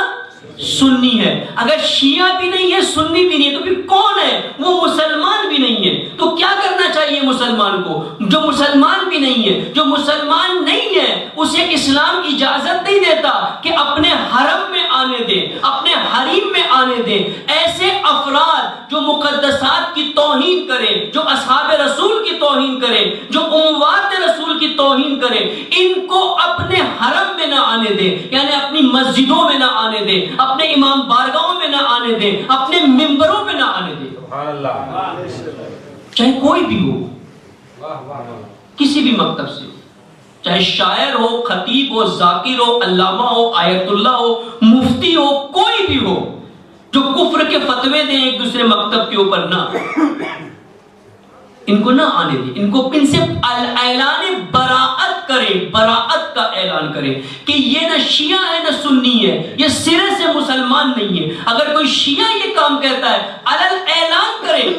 سنی ہے. اگر شیعہ بھی نہیں ہے، سنی بھی نہیں ہے، تو پھر کون ہے؟ وہ مسلمان بھی نہیں ہے. تو کیا کرنا چاہیے مسلمان کو؟ جو مسلمان بھی نہیں ہے، جو مسلمان نہیں ہے، اسے اسلام اجازت نہیں دیتا کہ اپنے حرم میں آنے دے، اپنے حریم میں آنے دے. ایسے افراد جو مقدسات کی توہین کرے، جو اصحاب رسول کی توہین کرے، جو اموات رسول کی توہین کرے، ان کو اپنے حرم میں نہ آنے دے، یعنی اپنی مسجدوں میں نہ آنے دے، اپنے امام بارگاہوں میں نہ آنے دے، اپنے منبروں میں نہ آنے دے. چاہے کوئی بھی ہو، کسی بھی مکتب سے ہو، چاہے شاعر ہو، خطیب ہو، ذاکر ہو، علامہ ہو، آیت اللہ ہو، مفتی ہو، کوئی بھی ہو، جو کفر کے فتوے دیں ایک دوسرے مکتب کے اوپر، نہ ان کو نہ آنے دیں. ان سے اعلان براعت کرے، براعت کا اعلان کرے کہ یہ نہ شیعہ ہے نہ سنی ہے، یہ سرے سے مسلمان نہیں ہے. اگر کوئی شیعہ یہ کام کہتا ہے، علل اعلان کرے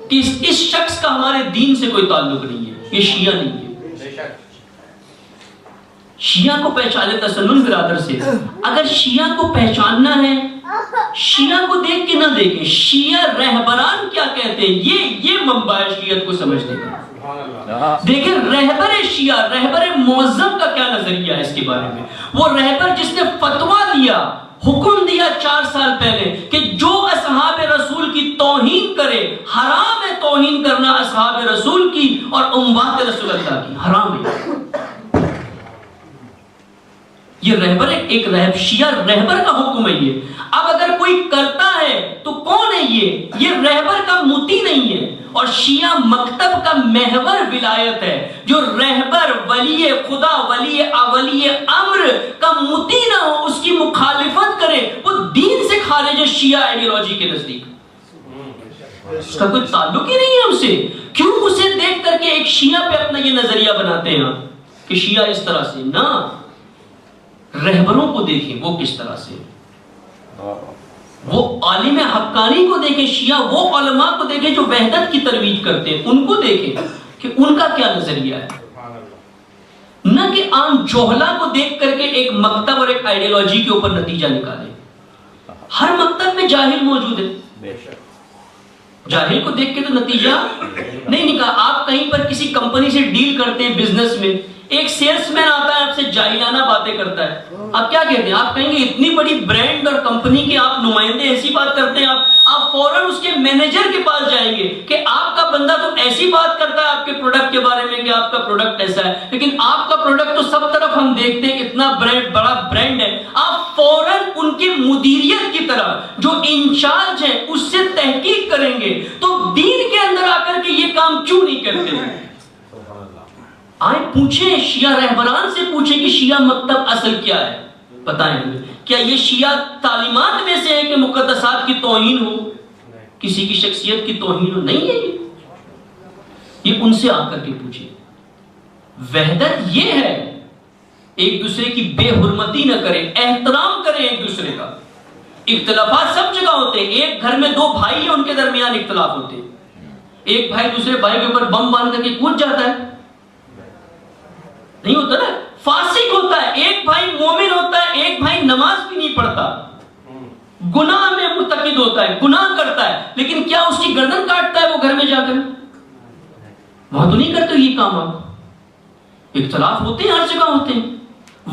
کہ اس شخص کا ہمارے دین سے کوئی تعلق نہیں ہے، یہ شیعہ نہیں ہے. شیعہ کو پہچانے تسنن برادر سے. اگر شیعہ کو پہچاننا ہے، شیعہ کو دیکھ کے نہ دیکھیں شیعہ رہبران کیا کہتے ہیں، یہ منبع ہے شیعت کو سمجھنے کا. دیکھیں رہبر شیعہ، رہبر معظم کا کیا نظریہ ہے اس کے بارے میں. وہ رہبر جس نے فتویٰ دیا، حکم دیا 4 سال پہلے کہ جو اصحاب رسول کی توہین کرے، حرام ہے توہین کرنا اصحاب رسول کی اور اموات رسول اللہ کی، حرام ہے. یہ رہبر ایک شیعہ رہبر کا حکم ہے یہ. اب اگر کوئی کرتا ہے تو کون ہے یہ؟ اور شیعہ مکتب کا محور ولایت ہے. جو رہبر ولی خدا ولی امر کا مطیع نہ ہو، اس کی مخالفت کرے، وہ دین سے خارج ہے شیعہ آئیڈیالوجی کے نزدیک. اس کا کوئی تعلق ہی نہیں ہے ہم سے. کیوں اسے دیکھ کر کے ایک شیعہ پہ اپنا یہ نظریہ بناتے ہیں کہ شیعہ اس طرح سے؟ نہ، رہبروں کو دیکھیں وہ کس طرح سے، وہ عالم حقانی کو دیکھیں، شیعہ وہ علماء کو دیکھیں جو وحدت کی ترویج کرتے ہیں، ان کو دیکھیں کہ ان کا کیا نظریہ ہے، نہ کہ عام جوہلا کو دیکھ کر کے ایک مکتب اور ایک آئیڈیالوجی کے اوپر نتیجہ نکالیں. ہر مکتب میں جاہل موجود ہے، جاہل کو دیکھ کے تو نتیجہ نہیں نکال. آپ کہیں پر کسی کمپنی سے ڈیل کرتے ہیں بزنس میں، ایک سیلس مین آتا ہے آپ سے جاہلانہ باتیں کرتا ہے، آپ کیا کہتے ہیں؟ آپ کہیں گے اتنی بڑی برانڈ اور کمپنی کے آپ نمائندے ایسی بات کرتے ہیں، آپ فوراً اس کے مینیجر کے پاس جائیں گے کہ آپ کا بندہ تو ایسی بات کرتا ہے آپ کے پروڈکٹ کے بارے میں کہ آپ کا پروڈکٹ ایسا ہے، لیکن آپ کا پروڈکٹ تو سب طرف ہم دیکھتے ہیں اتنا بڑا برانڈ ہے. آپ فوراً ان کے مدیریت کی طرف جو انچارج ہے اس سے تحقیق کریں گے. تو دین کے اندر آ کر کے یہ کام کیوں نہیں کرتے؟ آئے پوچھیں، شیعہ رہبران سے پوچھیں کہ شیعہ مکتب اصل کیا ہے، بتائیں ہمیں. کیا یہ شیعہ تعلیمات میں سے ہے کہ مقدسات کی توہین ہو، کسی کی شخصیت کی توہین ہو؟ نہیں ہے. یہ ان سے آ کر کے پوچھیں. وحدت یہ ہے ایک دوسرے کی بے حرمتی نہ کریں، احترام کریں ایک دوسرے کا. اختلافات سب جگہ ہوتے ہیں. ایک گھر میں دو بھائی ہیں، ان کے درمیان اختلاف ہوتے ہیں. ایک بھائی دوسرے بھائی کے اوپر بم باندھ کر کے کود جاتا ہے، نہیں ہوتا نا. فاسق ہوتا ہے، ایک بھائی مومن ہوتا ہے، ایک بھائی نماز بھی نہیں پڑھتا، گناہ میں مرتکب ہوتا ہے، گناہ کرتا ہے، لیکن کیا اس کی گردن کاٹتا ہے وہ گھر میں جا کر؟ وہاں تو نہیں کرتے یہ کام. آپ اختلاف ہوتے ہیں، ہر جگہ ہوتے ہیں.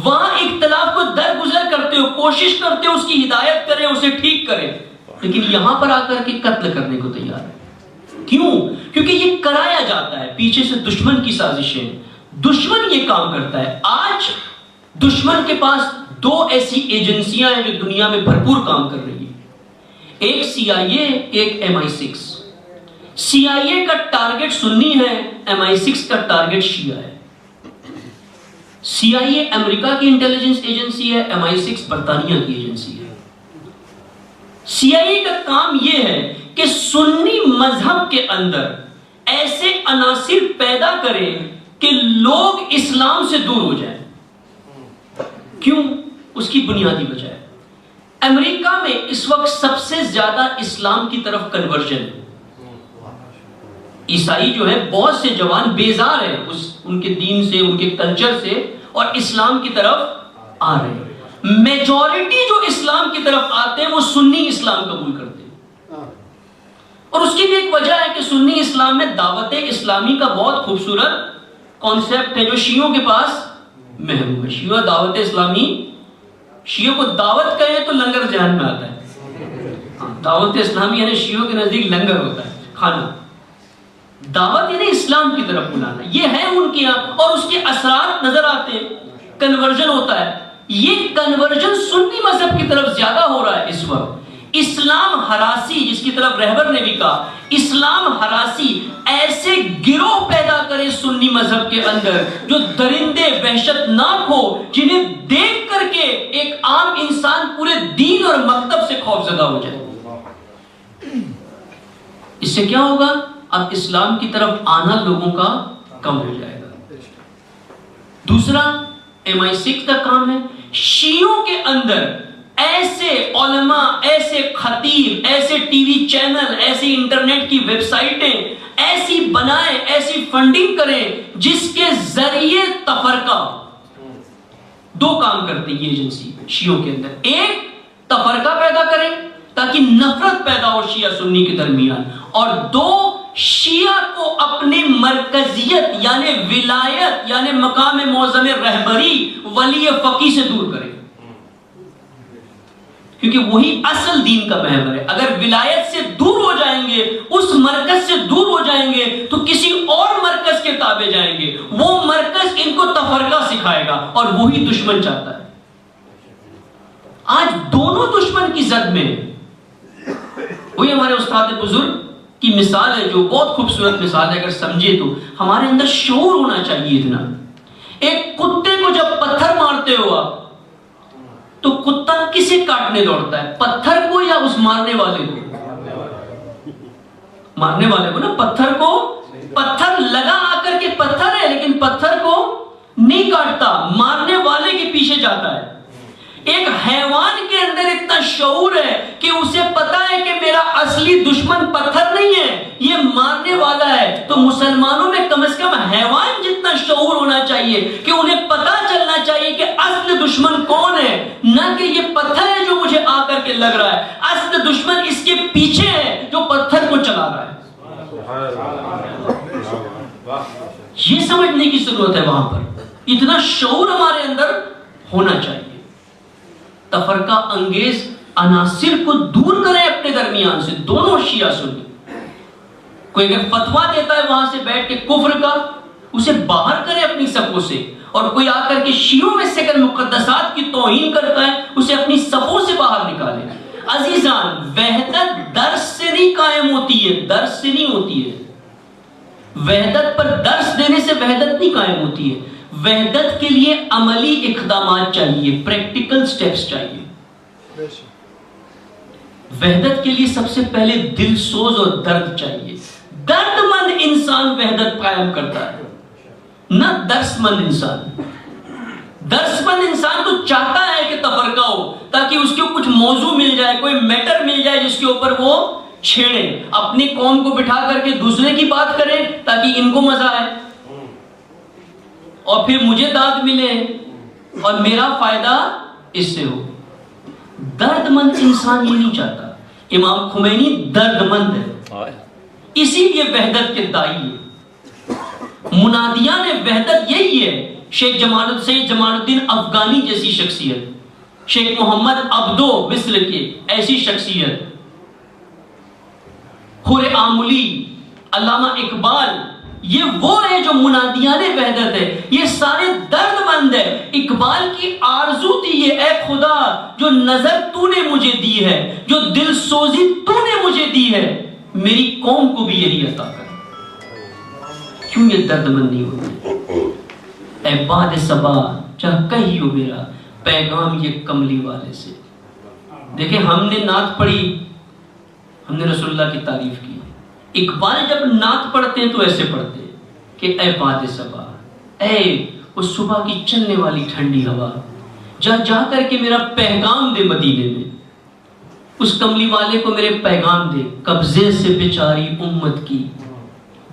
وہاں اختلاف کو درگزر کرتے ہو، کوشش کرتے ہو اس کی ہدایت کریں، اسے ٹھیک کریں، لیکن یہاں پر آ کر کے قتل کرنے کو تیار ہے. کیوں؟ کیونکہ یہ کرایا جاتا ہے، پیچھے سے دشمن کی سازشیں. دشمن یہ کام کرتا ہے. آج دشمن کے پاس دو ایسی ایجنسیاں ہیں جو دنیا میں بھرپور کام کر رہی ہیں. ایک CIA، ایک MI6. CIA کا ٹارگٹ سنی ہے، MI6 کا ٹارگٹ شیعہ ہے. CIA امریکہ کی انٹیلیجنس ایجنسی ہے، MI6 برطانیہ کی ایجنسی ہے. CIA کا کام یہ ہے کہ سنی مذہب کے اندر ایسے عناصر پیدا کرے کہ لوگ اسلام سے دور ہو جائیں. کیوں؟ اس کی بنیادی وجہ ہے امریکہ میں اس وقت سب سے زیادہ اسلام کی طرف کنورژن ہے. عیسائی جو ہے بہت سے جوان بیزار ہیں ان کے دین سے، ان کے کلچر سے، اور اسلام کی طرف آ رہے ہیں. میجورٹی جو اسلام کی طرف آتے ہیں وہ سنی اسلام قبول کرتے ہیں. اور اس کی بھی ایک وجہ ہے کہ سنی اسلام میں دعوت اسلامی کا بہت خوبصورت کانسیپٹ ہے جو شیعوں کے پاس محروم ہے. شیعہ دعوت اسلامی، شیعوں کو دعوت کہے تو لنگر ذہن میں آتا ہے. دعوت اسلامی یعنی شیعوں کے نزدیک لنگر ہوتا ہے، کھانا. دعوت یعنی اسلام کی طرف بلانا، یہ ہے ان کے یہاں، اور اس کے اثرات نظر آتے ہیں. کنورژن ہوتا ہے. یہ کنورژن سنی مذہب کی طرف زیادہ ہو رہا ہے اس وقت. اسلام ہراسی، جس کی طرف رہبر نے بھی کہا، اسلام ہراسی ایسے گروہ پیدا کرے سنی مذہب کے اندر جو درندے وحشت ناک ہو، جنہیں دیکھ کر کے ایک عام انسان پورے دین اور مکتب سے خوف زدہ ہو جائے. اس سے کیا ہوگا؟ اب اسلام کی طرف آنا لوگوں کا کم ہو جائے گا. دوسرا MI6 کا کام ہے شیعوں کے اندر ایسے علماء، ایسے خطیب، ایسے ٹی وی چینل، ایسی انٹرنیٹ کی ویب سائٹیں ایسی بنائیں، ایسی فنڈنگ کریں جس کے ذریعے تفرقہ. دو کام کرتی ہے یہ ایجنسی شیعوں کے اندر. ایک، تفرقہ پیدا کریں تاکہ نفرت پیدا ہو شیعہ سنی کے درمیان، اور دو، شیعہ کو اپنی مرکزیت یعنی ولایت یعنی مقام معظم رہبری ولی فقی سے دور کریں، کیونکہ وہی اصل دین کا محور ہے. اگر ولایت سے دور ہو جائیں گے، اس مرکز سے دور ہو جائیں گے، تو کسی اور مرکز کے تابع جائیں گے. وہ مرکز ان کو تفرقہ سکھائے گا، اور وہی دشمن چاہتا ہے. آج دونوں دشمن کی زد میں. وہی ہمارے استاد بزرگ کی مثال ہے جو بہت خوبصورت مثال ہے، اگر سمجھے تو ہمارے اندر شعور ہونا چاہیے اتنا. ایک کتے کو جب پتھر مارتے ہو آپ تو کتا کسے کاٹنے دوڑتا ہے؟ پتھر کو یا اس مارنے والے کو؟ مارنے والے کو نا. پتھر کو، پتھر لگا آ کر کے پتھر ہے لیکن پتھر کو نہیں کاٹتا، مارنے والے کے پیچھے جاتا ہے. ایک حیوان کے اندر اتنا شعور ہے کہ اسے پتا ہے کہ میرا اصلی دشمن پتھر نہیں ہے، یہ مارنے والا ہے. تو مسلمانوں میں کم از کم حیوان جتنا شعور ہونا چاہیے کہ انہیں پتا چلنا چاہیے کہ اصل دشمن کون ہے، نہ کہ یہ پتھر ہے جو مجھے آ کر کے لگ رہا ہے. اصل دشمن اس کے پیچھے ہے جو پتھر کو چلا رہا ہے. یہ سمجھنے کی ضرورت ہے، وہاں پر اتنا شعور ہمارے اندر ہونا چاہیے. تفرقہ انگیز عناصر کو دور کریں اپنے درمیان سے، دونوں شیعہ سنی. کوئی اگر فتویٰ دیتا ہے وہاں سے بیٹھ کے کفر کا، اسے باہر کرے اپنی صفوں سے. اور کوئی آ کر کے شیعوں میں سے اگر مقدسات کی توہین کرتا ہے اسے اپنی صفوں سے باہر نکالے. عزیزان، وحدت درس سے نہیں قائم ہوتی ہے، درس سے نہیں ہوتی ہے. وحدت پر درس دینے سے وحدت نہیں قائم ہوتی ہے. وحدت کے لیے عملی اقدامات چاہیے، پریکٹیکل سٹیپس چاہیے. وحدت کے لیے سب سے پہلے دل سوز اور درد چاہیے. درد مند انسان وحدت قائم کرتا ہے، نہ درس مند انسان. درس مند انسان تو چاہتا ہے کہ تفرقہ ہو تاکہ اس کو کچھ موضوع مل جائے، کوئی میٹر مل جائے جس کے اوپر وہ چھیڑے، اپنی قوم کو بٹھا کر کے دوسرے کی بات کرے تاکہ ان کو مزہ آئے اور پھر مجھے داد ملے اور میرا فائدہ اس سے ہو. درد مند انسان یہ نہیں چاہتا. امام خمینی درد مند ہے، اسی لیے وحدت کے داعی ہے. منادیان وحدت یہی ہے. شیخ سید جمال الدین افغانی جیسی شخصیت، شیخ محمد عبدو مصر کے ایسی شخصیت، حور آملی، علامہ اقبال، یہ وہ ہے جو منادیان وحدت ہے. یہ سارے درد مند ہے. اقبال کی آرزو تھی یہ، اے خدا جو نظر تو نے مجھے دی ہے، جو دل سوزی تو نے مجھے دی ہے، میری قوم کو بھی یہی عطا کر. کیوں یہ درد مند نہیں ہوتے؟ اے باد صبا چاہ کہیو میرا پیغام یہ کملی والے سے. دیکھیں ہم نے نعت پڑھی، ہم نے رسول اللہ کی تعریف کی. اقبال جب نعت پڑھتے ہیں تو ایسے پڑھتے ہیں کہ اے باد صبا، اے اس صبح کی چلنے والی ٹھنڈی ہوا، جا کر کے میرا پیغام دے مدینے میں. اس کملی والے کو میرے پیغام دے، قبضے سے بیچاری امت کی،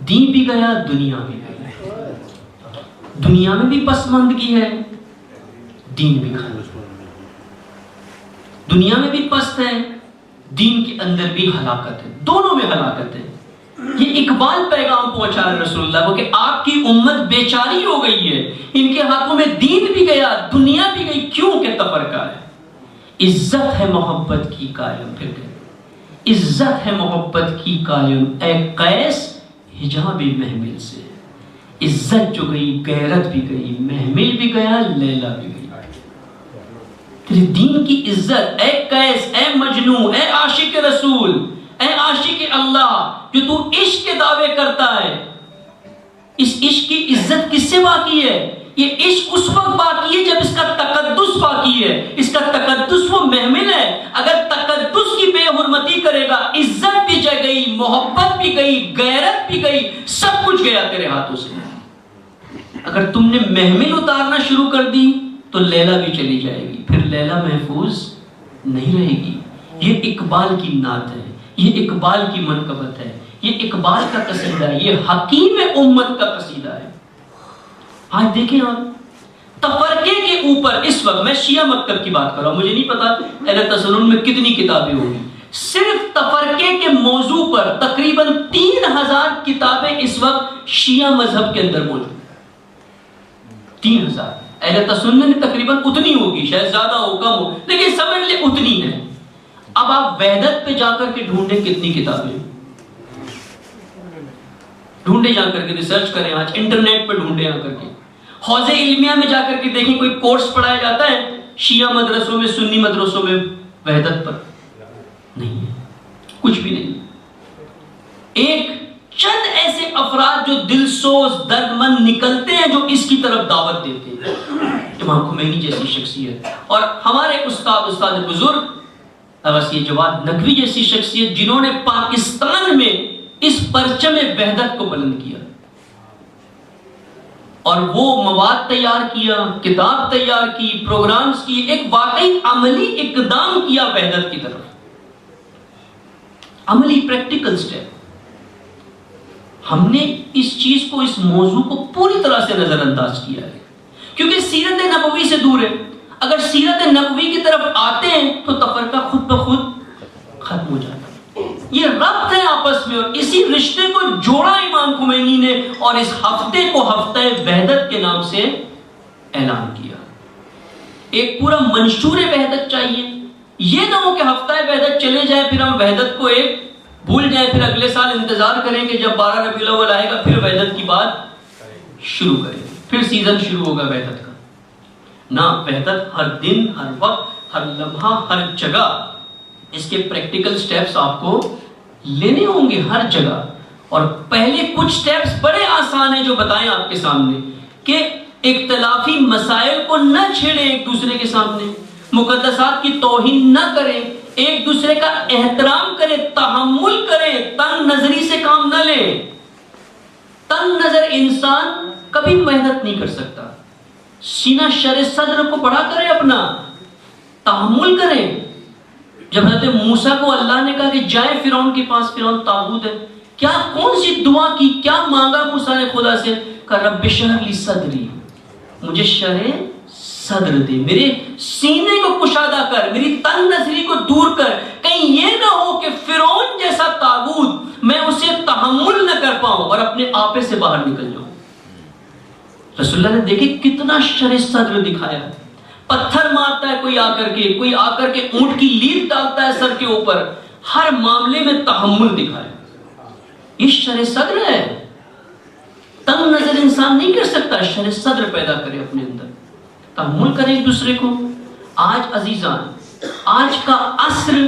دین بھی گیا دنیا بھی گیا. دنیا میں بھی پسماندگی ہے، دین بھی گیا. دنیا میں بھی پست ہے، دین کے اندر بھی ہلاکت ہے، دونوں میں ہلاکت ہے. یہ اقبال پیغام پہنچا رہے رسول اللہ کو کہ آپ کی امت بیچاری ہو گئی ہے، ان کے ہاتھوں میں دین بھی گیا دنیا بھی گئی. کیوں کہ تفرقہ ہے. عزت ہے محبت کی قائم، پھر کہ عزت ہے محبت کی قائم، اے قیس حجاب محمل سے. عزت جو گئی، غیرت بھی گئی، محمل بھی گیا، لیلا بھی گئی. تیرے دین کی عزت، اے قیس، اے مجنو، اے عاشق رسول، اے عاشق اللہ، جو تو عشق کے دعوے کرتا ہے، اس عشق کی عزت کس سے باقی ہے؟ یہ عشق اس وقت باقی ہے جب اس کا تقدس باقی ہے. اس کا تقدس وہ محمل ہے. اگر تقدس کی بے حرمتی کرے گا، عزت بھی جائے گئی، محبت بھی گئی، غیرت بھی گئی، سب کچھ گیا تیرے ہاتھوں سے. اگر تم نے محمل اتارنا شروع کر دی تو لیلا بھی چلی جائے گی، پھر لیلا محفوظ نہیں رہے گی. یہ اقبال کی نعت ہے، یہ اقبال کی منقبت ہے، یہ اقبال کا قصیدہ ہے، یہ حکیم امت کا قصیدہ ہے. آج دیکھیں آپ تفرقے کے اوپر اس وقت، میں شیعہ مکتب کی بات کر رہا ہوں، مجھے نہیں پتا اہل تسنن میں کتنی کتابیں ہوگی. صرف تفرقے کے موضوع پر تقریباً 3000 کتابیں اس وقت شیعہ مذہب کے اندر موجود. 3000. اہل تسنن میں تقریباً اتنی ہوگی، شاید زیادہ ہو کم ہو، لیکن سمجھ لیں اتنی ہے. اب آپ وحدت پہ جا کر کے ڈھونڈیں کتنی کتابیں، ڈھونڈے جا کر کے، ریسرچ کریں، آج انٹرنیٹ پہ ڈھونڈے جا کر کے. حوض علمیہ میں جا کر کے دیکھیں کوئی کورس پڑھایا جاتا ہے شیعہ مدرسوں میں، سنی مدرسوں میں وحدت پر؟ نہیں ہے، کچھ بھی نہیں. ایک چند ایسے افراد جو دل سوز درد مند نکلتے ہیں جو اس کی طرف دعوت دیتے ہیں، امام خمینی جیسی شخصیت، اور ہمارے استاد بزرگ عباسی جواد نقوی جیسی شخصیت جنہوں نے پاکستان میں اس پرچم وحدت کو بلند کیا اور وہ مواد تیار کیا، کتاب تیار کی، پروگرامز کی، ایک واقعی عملی اقدام کیا وحدت کی طرف، عملی پریکٹیکل سٹیپ۔ ہم نے اس چیز کو، اس موضوع کو پوری طرح سے نظر انداز کیا ہے کیونکہ سیرت نبوی سے دور ہے۔ اگر سیرت نبوی کی طرف آتے ہیں تو تفرقہ خود بخود ختم ہو جاتا ہے۔ یہ ربط ہے آپس میں، اور اسی رشتے کو جوڑا امام خمینی نے اور اس ہفتے کو ہفتہ وحدت کے نام سے اعلان کیا۔ ایک پورا منشور وحدت چاہیے، یہ نہ ہو کہ ہفتہ وحدت چلے جائے پھر ہم وحدت کو ایک بھول جائیں، پھر اگلے سال انتظار کریں کہ جب 12 ربیع الاول آئے گا پھر وحدت کی بات شروع کریں، پھر سیزن شروع ہوگا وحدت کا۔ نہ، وحدت ہر دن، ہر وقت، ہر لمحہ، ہر جگہ اس کے پریکٹیکل سٹیپس آپ کو لینے ہوں گے ہر جگہ۔ اور پہلے کچھ سٹیپس بڑے آسان ہیں جو بتائیں آپ کے سامنے، کہ اختلافی مسائل کو نہ چھیڑیں ایک دوسرے کے سامنے، مقدسات کی توہین نہ کریں، ایک دوسرے کا احترام کریں، تحمل کریں، تنگ نظری سے کام نہ لیں۔ تنگ نظر انسان کبھی محنت نہیں کر سکتا۔ سینہ شر صدر کو بڑا کریں، اپنا تحمل کریں۔ جب حضرت موسیٰ کو اللہ نے کہا کہ جائے فرعون کے پاس، فرعون طاغوت ہے، کیا کون سی دعا کی، کیا مانگا موسیٰ نے خدا سے؟ کہ رب اشرح لی صدری، مجھے شرح صدر دے، میرے سینے کو کشادہ کر، میری تنگ نظری کو دور کر، کہیں یہ نہ ہو کہ فرعون جیسا طاغوت میں اسے تحمل نہ کر پاؤں اور اپنے آپے سے باہر نکل جاؤں۔ رسول اللہ نے دیکھے کتنا شرح صدر دکھایا، پتھر مارتا ہے کوئی آ کر کے اونٹ کی لیڈ ڈالتا ہے سر کے اوپر، ہر معاملے میں تحمل دکھایا۔ یہ شرح صدر ہے، تنگ نظر انسان نہیں کر سکتا، شرح صدر پیدا کرے اپنے اندر، تحمل کرے ایک دوسرے کو۔ آج عزیزان، آج کا عصر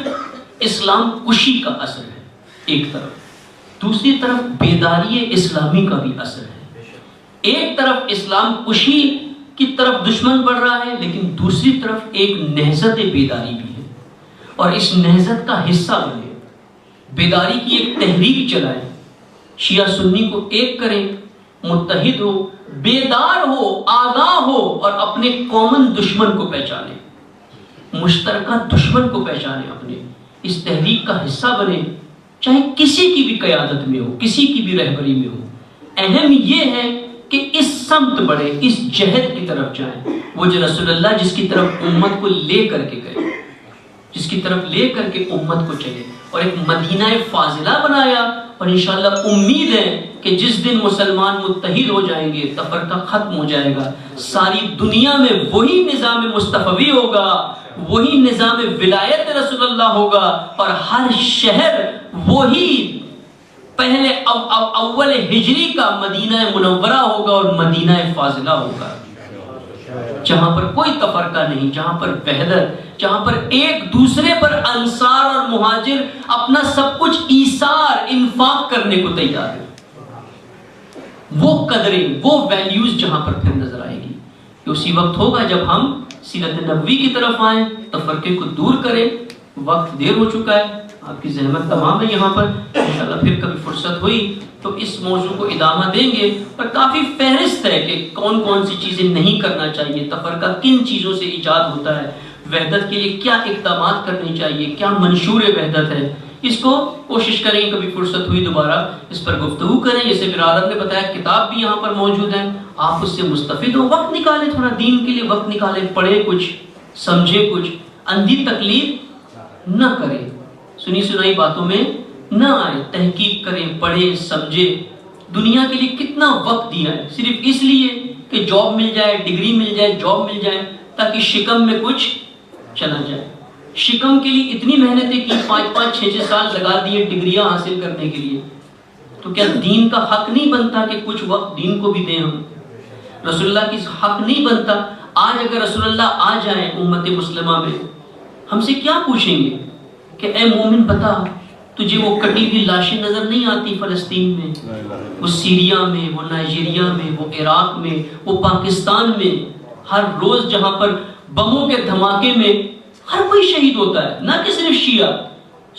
اسلام کشی کا عصر ہے ایک طرف، دوسری طرف بیداری اسلامی کا بھی عصر ہے۔ ایک طرف اسلام کشی کی طرف دشمن بڑھ رہا ہے، لیکن دوسری طرف ایک نہضت بیداری بھی ہے، اور اس نہضت کا حصہ بنے، بیداری کی ایک تحریک چلائیں، شیعہ سنی کو ایک کریں، متحد ہو، بیدار ہو، آگاہ ہو، اور اپنے کامن دشمن کو پہچانے، مشترکہ دشمن کو پہچانے، اپنے اس تحریک کا حصہ بنے، چاہے کسی کی بھی قیادت میں ہو، کسی کی بھی رہبری میں ہو۔ اہم یہ ہے کہ اس سمت بڑھے، اس جہد کی طرف جائیں، وہ جو رسول اللہ جس کی طرف امت کو لے کر کے گئے، جس کی طرف لے کر کے امت کو چلے، اور ایک مدینہ فاضلہ بنایا۔ اور انشاءاللہ امید ہے کہ جس دن مسلمان متحد ہو جائیں گے، تفرقہ ختم ہو جائے گا، ساری دنیا میں وہی نظام مصطفی ہوگا، وہی نظام ولایت رسول اللہ ہوگا، اور ہر شہر وہی پہلے اول ہجری کا مدینہ منورہ ہوگا اور مدینہ فاضلہ ہوگا، جہاں پر کوئی تفرقہ نہیں، جہاں پر وحدت، جہاں پر ایک دوسرے پر انصار اور مہاجر اپنا سب کچھ ایثار، انفاق کرنے کو تیار ہے۔ وہ قدریں، وہ ویلیوز جہاں پر پھر نظر آئے گی، کہ اسی وقت ہوگا جب ہم سیرت نبوی کی طرف آئیں، تفرقے کو دور کریں۔ وقت دیر ہو چکا ہے، آپ کی زحمت تمام ہے یہاں پر، انشاءاللہ پھر کبھی فرصت ہوئی تو اس موضوع کو ادامہ دیں گے، اور کافی فہرست ہے کہ کون کون سی چیزیں نہیں کرنا چاہیے، تفرقہ کن چیزوں سے ایجاد ہوتا ہے، وحدت کے لیے کیا اقدامات کرنے چاہیے، کیا منشور وحدت ہے۔ اس کو کوشش کریں کبھی فرصت ہوئی دوبارہ اس پر گفتگو کریں۔ جیسے برادر نے بتایا کتاب بھی یہاں پر موجود ہے، آپ اس سے مستفید ہو، وقت نکالیں، تھوڑا دین کے لیے وقت نکالیں، پڑھیں کچھ، سمجھیں کچھ، اندھی تکلیف نہ کریں، سنی سنائی باتوں میں نہ آئے، تحقیق کریں، پڑھیں، سمجھیں۔ دنیا کے لیے کتنا وقت دیا ہے صرف اس لیے کہ جاب مل جائے، ڈگری مل جائے، جاب مل جائے، تاکہ شکم میں کچھ چلا جائے۔ شکم کے لیے اتنی محنتیں کی، 5-5 6-6 سال لگا دیے ڈگریاں حاصل کرنے کے لیے، تو کیا دین کا حق نہیں بنتا کہ کچھ وقت دین کو بھی دیں ہم؟ رسول اللہ کی حق نہیں بنتا؟ آج اگر رسول اللہ آ جائیں امت مسلمہ میں، ہم سے کیا پوچھیں گے کہ اے مومن بتا تجھے وہ کٹی ہوئی لاشیں نظر نہیں آتی فلسطین میں، وہ سیریا میں، وہ نائجیریا میں، وہ عراق میں، وہ پاکستان میں، ہر روز جہاں پر بموں کے دھماکے میں ہر کوئی شہید ہوتا ہے، نہ کہ صرف شیعہ،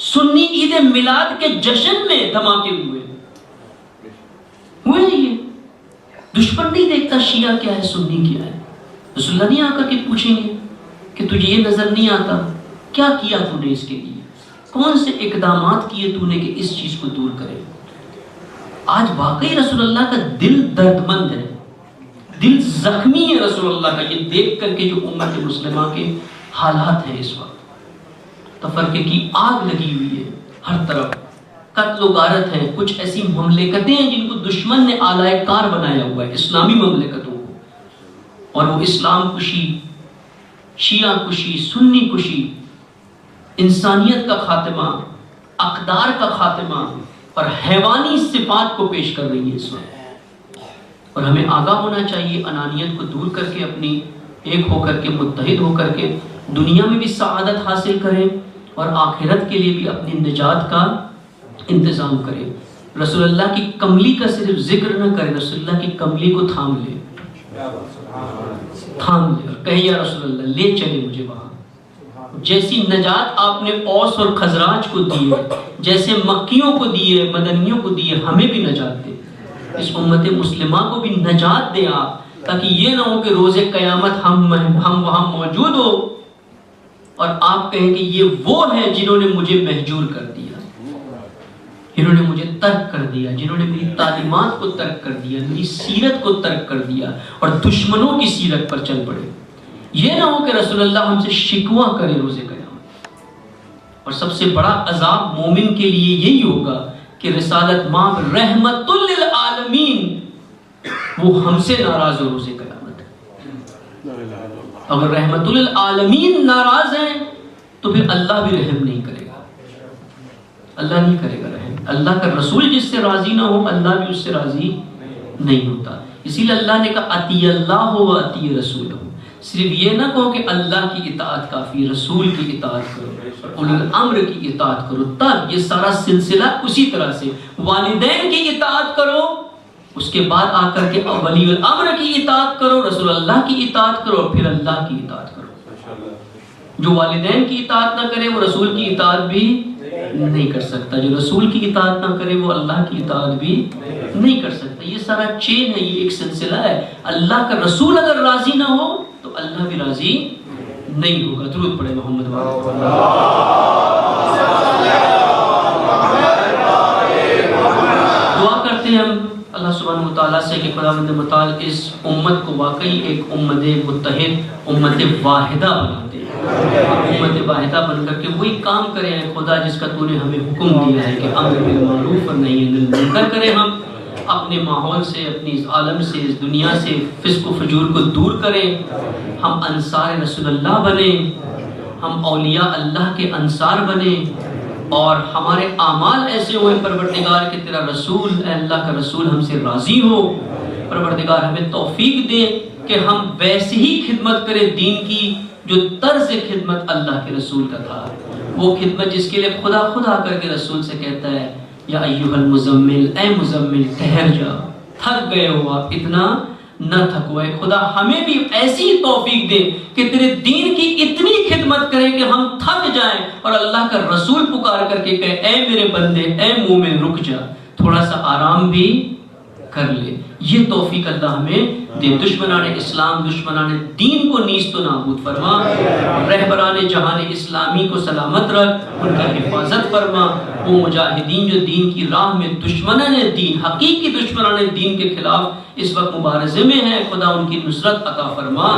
سنی عید میلاد کے جشن میں دھماکے ہوئے یہ دشمن نہیں دیکھتا شیعہ کیا ہے سنی کیا ہے. رسول اللہ نہیں آ کر کے پوچھیں گے کہ تجھے یہ نظر نہیں آتا، کیا کیا تو نے اس کے لیے، کون سے اقدامات کیے تو نے کہ اس چیز کو دور کرے. آج واقعی رسول اللہ کا دل درد مند ہے، دل زخمی ہے رسول اللہ کا، یہ دیکھ کر کے جو امت مسلمہ کے حالات ہیں. اس وقت تفرقے کی آگ لگی ہوئی ہے ہر طرف، قتل و غارت ہے. کچھ ایسی مملکتیں ہیں جن کو دشمن نے آلائے کار بنایا ہوا ہے، اسلامی مملکتوں کو، اور وہ اسلام کشی، شیعہ کشی، سنی کشی، انسانیت کا خاتمہ، اقدار کا خاتمہ اور حیوانی صفات کو پیش کر رہی ہے اس وقت. اور ہمیں آگاہ ہونا چاہیے، انانیت کو دور کر کے اپنی ایک ہو کر کے متحد ہو کر کے دنیا میں بھی سعادت حاصل کریں اور آخرت کے لیے بھی اپنی نجات کا انتظام کریں. رسول اللہ کی کملی کا صرف ذکر نہ کریں، رسول اللہ کی کملی کو تھام لے، تھام لے اور کہے یا رسول اللہ لے چلے مجھے وہاں. جیسی نجات آپ نے اوس اور خزراج کو دی ہے، جیسے مکیوں کو دی ہے، مدنیوں کو دی ہے، ہمیں بھی نجات دے، اس امت مسلمہ کو بھی نجات دے آپ، تاکہ یہ نہ ہو کہ روز قیامت ہم وہاں موجود ہو اور آپ کہیں کہ یہ وہ ہیں جنہوں نے مجھے مہجور کر دیا، جنہوں نے مجھے ترک کر دیا، جنہوں نے میری تعلیمات کو ترک کر دیا، میری سیرت کو ترک کر دیا اور دشمنوں کی سیرت پر چل پڑے. یہ نہ ہو کہ رسول اللہ ہم سے شکوہ کرے روز قیامت. اور سب سے بڑا عذاب مومن کے لیے یہی ہوگا کہ رسالت مآب رحمت للعالمین وہ ہم سے ناراض ہو روز قیامت. اگر رحمت للعالمین ناراض ہیں تو پھر اللہ بھی رحم نہیں کرے گا، اللہ نہیں کرے گا رحم. اللہ کا رسول جس سے راضی نہ ہو اللہ بھی اس سے راضی نہیں ہوتا. اسی لیے اللہ نے کہا اطیع اللہ ہو و اطیع رسول ہو. صرف یہ نہ کہو کہ اللہ کی اطاعت کافی، رسول کی اطاعت کرو، اولو الامر کی اطاعت کرو. تب یہ سارا سلسلہ اسی طرح سے والدین کی اطاعت کرو، اس کے بعد آ کر کے ولی الامر کی اطاعت کرو، رسول اللہ کی اطاعت کرو، پھر اللہ کی اطاعت کرو. جو والدین کی اطاعت نہ کرے وہ رسول کی اطاعت بھی نہیں کر سکتا، جو رسول کی اطاعت نہ کرے وہ اللہ کی اطاعت بھی نہیں کر سکتا. یہ سارا چین ہے، یہ ایک سلسلہ ہے. اللہ کا رسول اگر راضی نہ ہو تو اللہ بھی راضی نہیں ہوگا. درود پڑھے محمد دعا کرتے ہیں ہم اللہ سبحانہ وتعالیٰ سے کہ خداوند متعال اس امت کو واقعی ایک امت متحد، امت واحدہ بنا دے، امت واحدہ بن کر کے وہی کام کرے ہیں خدا جس کا تو نے ہمیں حکم دیا ہے کہ امر بالمعروف اور نہی عن المنکر کریں. ہم اپنے ماحول سے، اپنی اس عالم سے، اس دنیا سے فسق و فجور کو دور کریں. ہم انصار رسول اللہ بنیں، ہم اولیاء اللہ کے انصار بنیں اور ہمارے اعمال ایسے ہوئے پروردگار کہ تیرا رسول، اے اللہ کا رسول ہم سے راضی ہو. پروردگار ہمیں توفیق دے کہ ہم ویسے ہی خدمت کریں دین کی جو طرز خدمت اللہ کے رسول کا تھا، وہ خدمت جس کے لیے خدا آ کر کے رسول سے کہتا ہے یا ایھا المزمل، اے مزمل ٹھہر جا، تھک گئے ہو آپ، اتنا نہ تھکو. اے خدا ہمیں بھی ایسی توفیق دے کہ تیرے دین کی اتنی خدمت کریں کہ ہم تھک جائیں اور اللہ کا رسول پکار کر کے کہے اے میرے بندے، اے مومن رک جا، تھوڑا سا آرام بھی کر لے. یہ توفیق اللہ ہمیں دے. دشمنان اسلام، دشمنان دین کو نیست و نابود فرما. رہبران جہان اسلامی کو سلامت رکھ، ان کی حفاظت فرما. وہ مجاہدین جو دین کی راہ میں دشمنان دین، حقیقی دشمنان دین کے خلاف اس وقت مبارزے میں ہیں، خدا ان کی نصرت عطا فرما.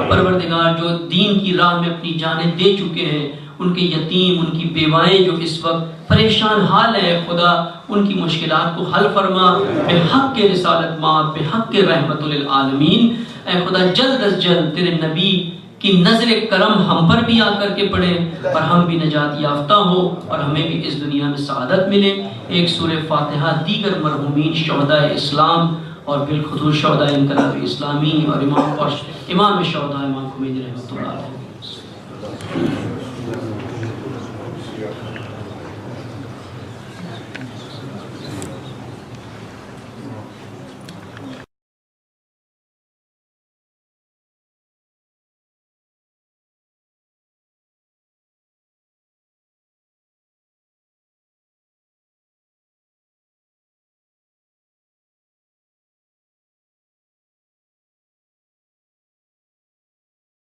پروردگار جو دین کی راہ میں اپنی جانیں دے چکے ہیں، ان کے یتیم، ان کی بیوائیں جو اس وقت پریشان حال ہے، خدا ان کی مشکلات کو حل فرما. بے حق کے رسالت ماں، بے حق کے رحمت للعالمین. اے خدا جلد از جلد تیرے نبی کی نظر کرم ہم پر بھی آ کر کے پڑے اور ہم بھی نجات یافتہ ہو اور ہمیں بھی اس دنیا میں سعادت ملے. ایک سورہ فاتحہ دیگر مرحومین شہداء اسلام اور بالخصوص شہداء انقلاب اسلامی اور امام شہداء امام خمینی رحمۃ اللہ علیہ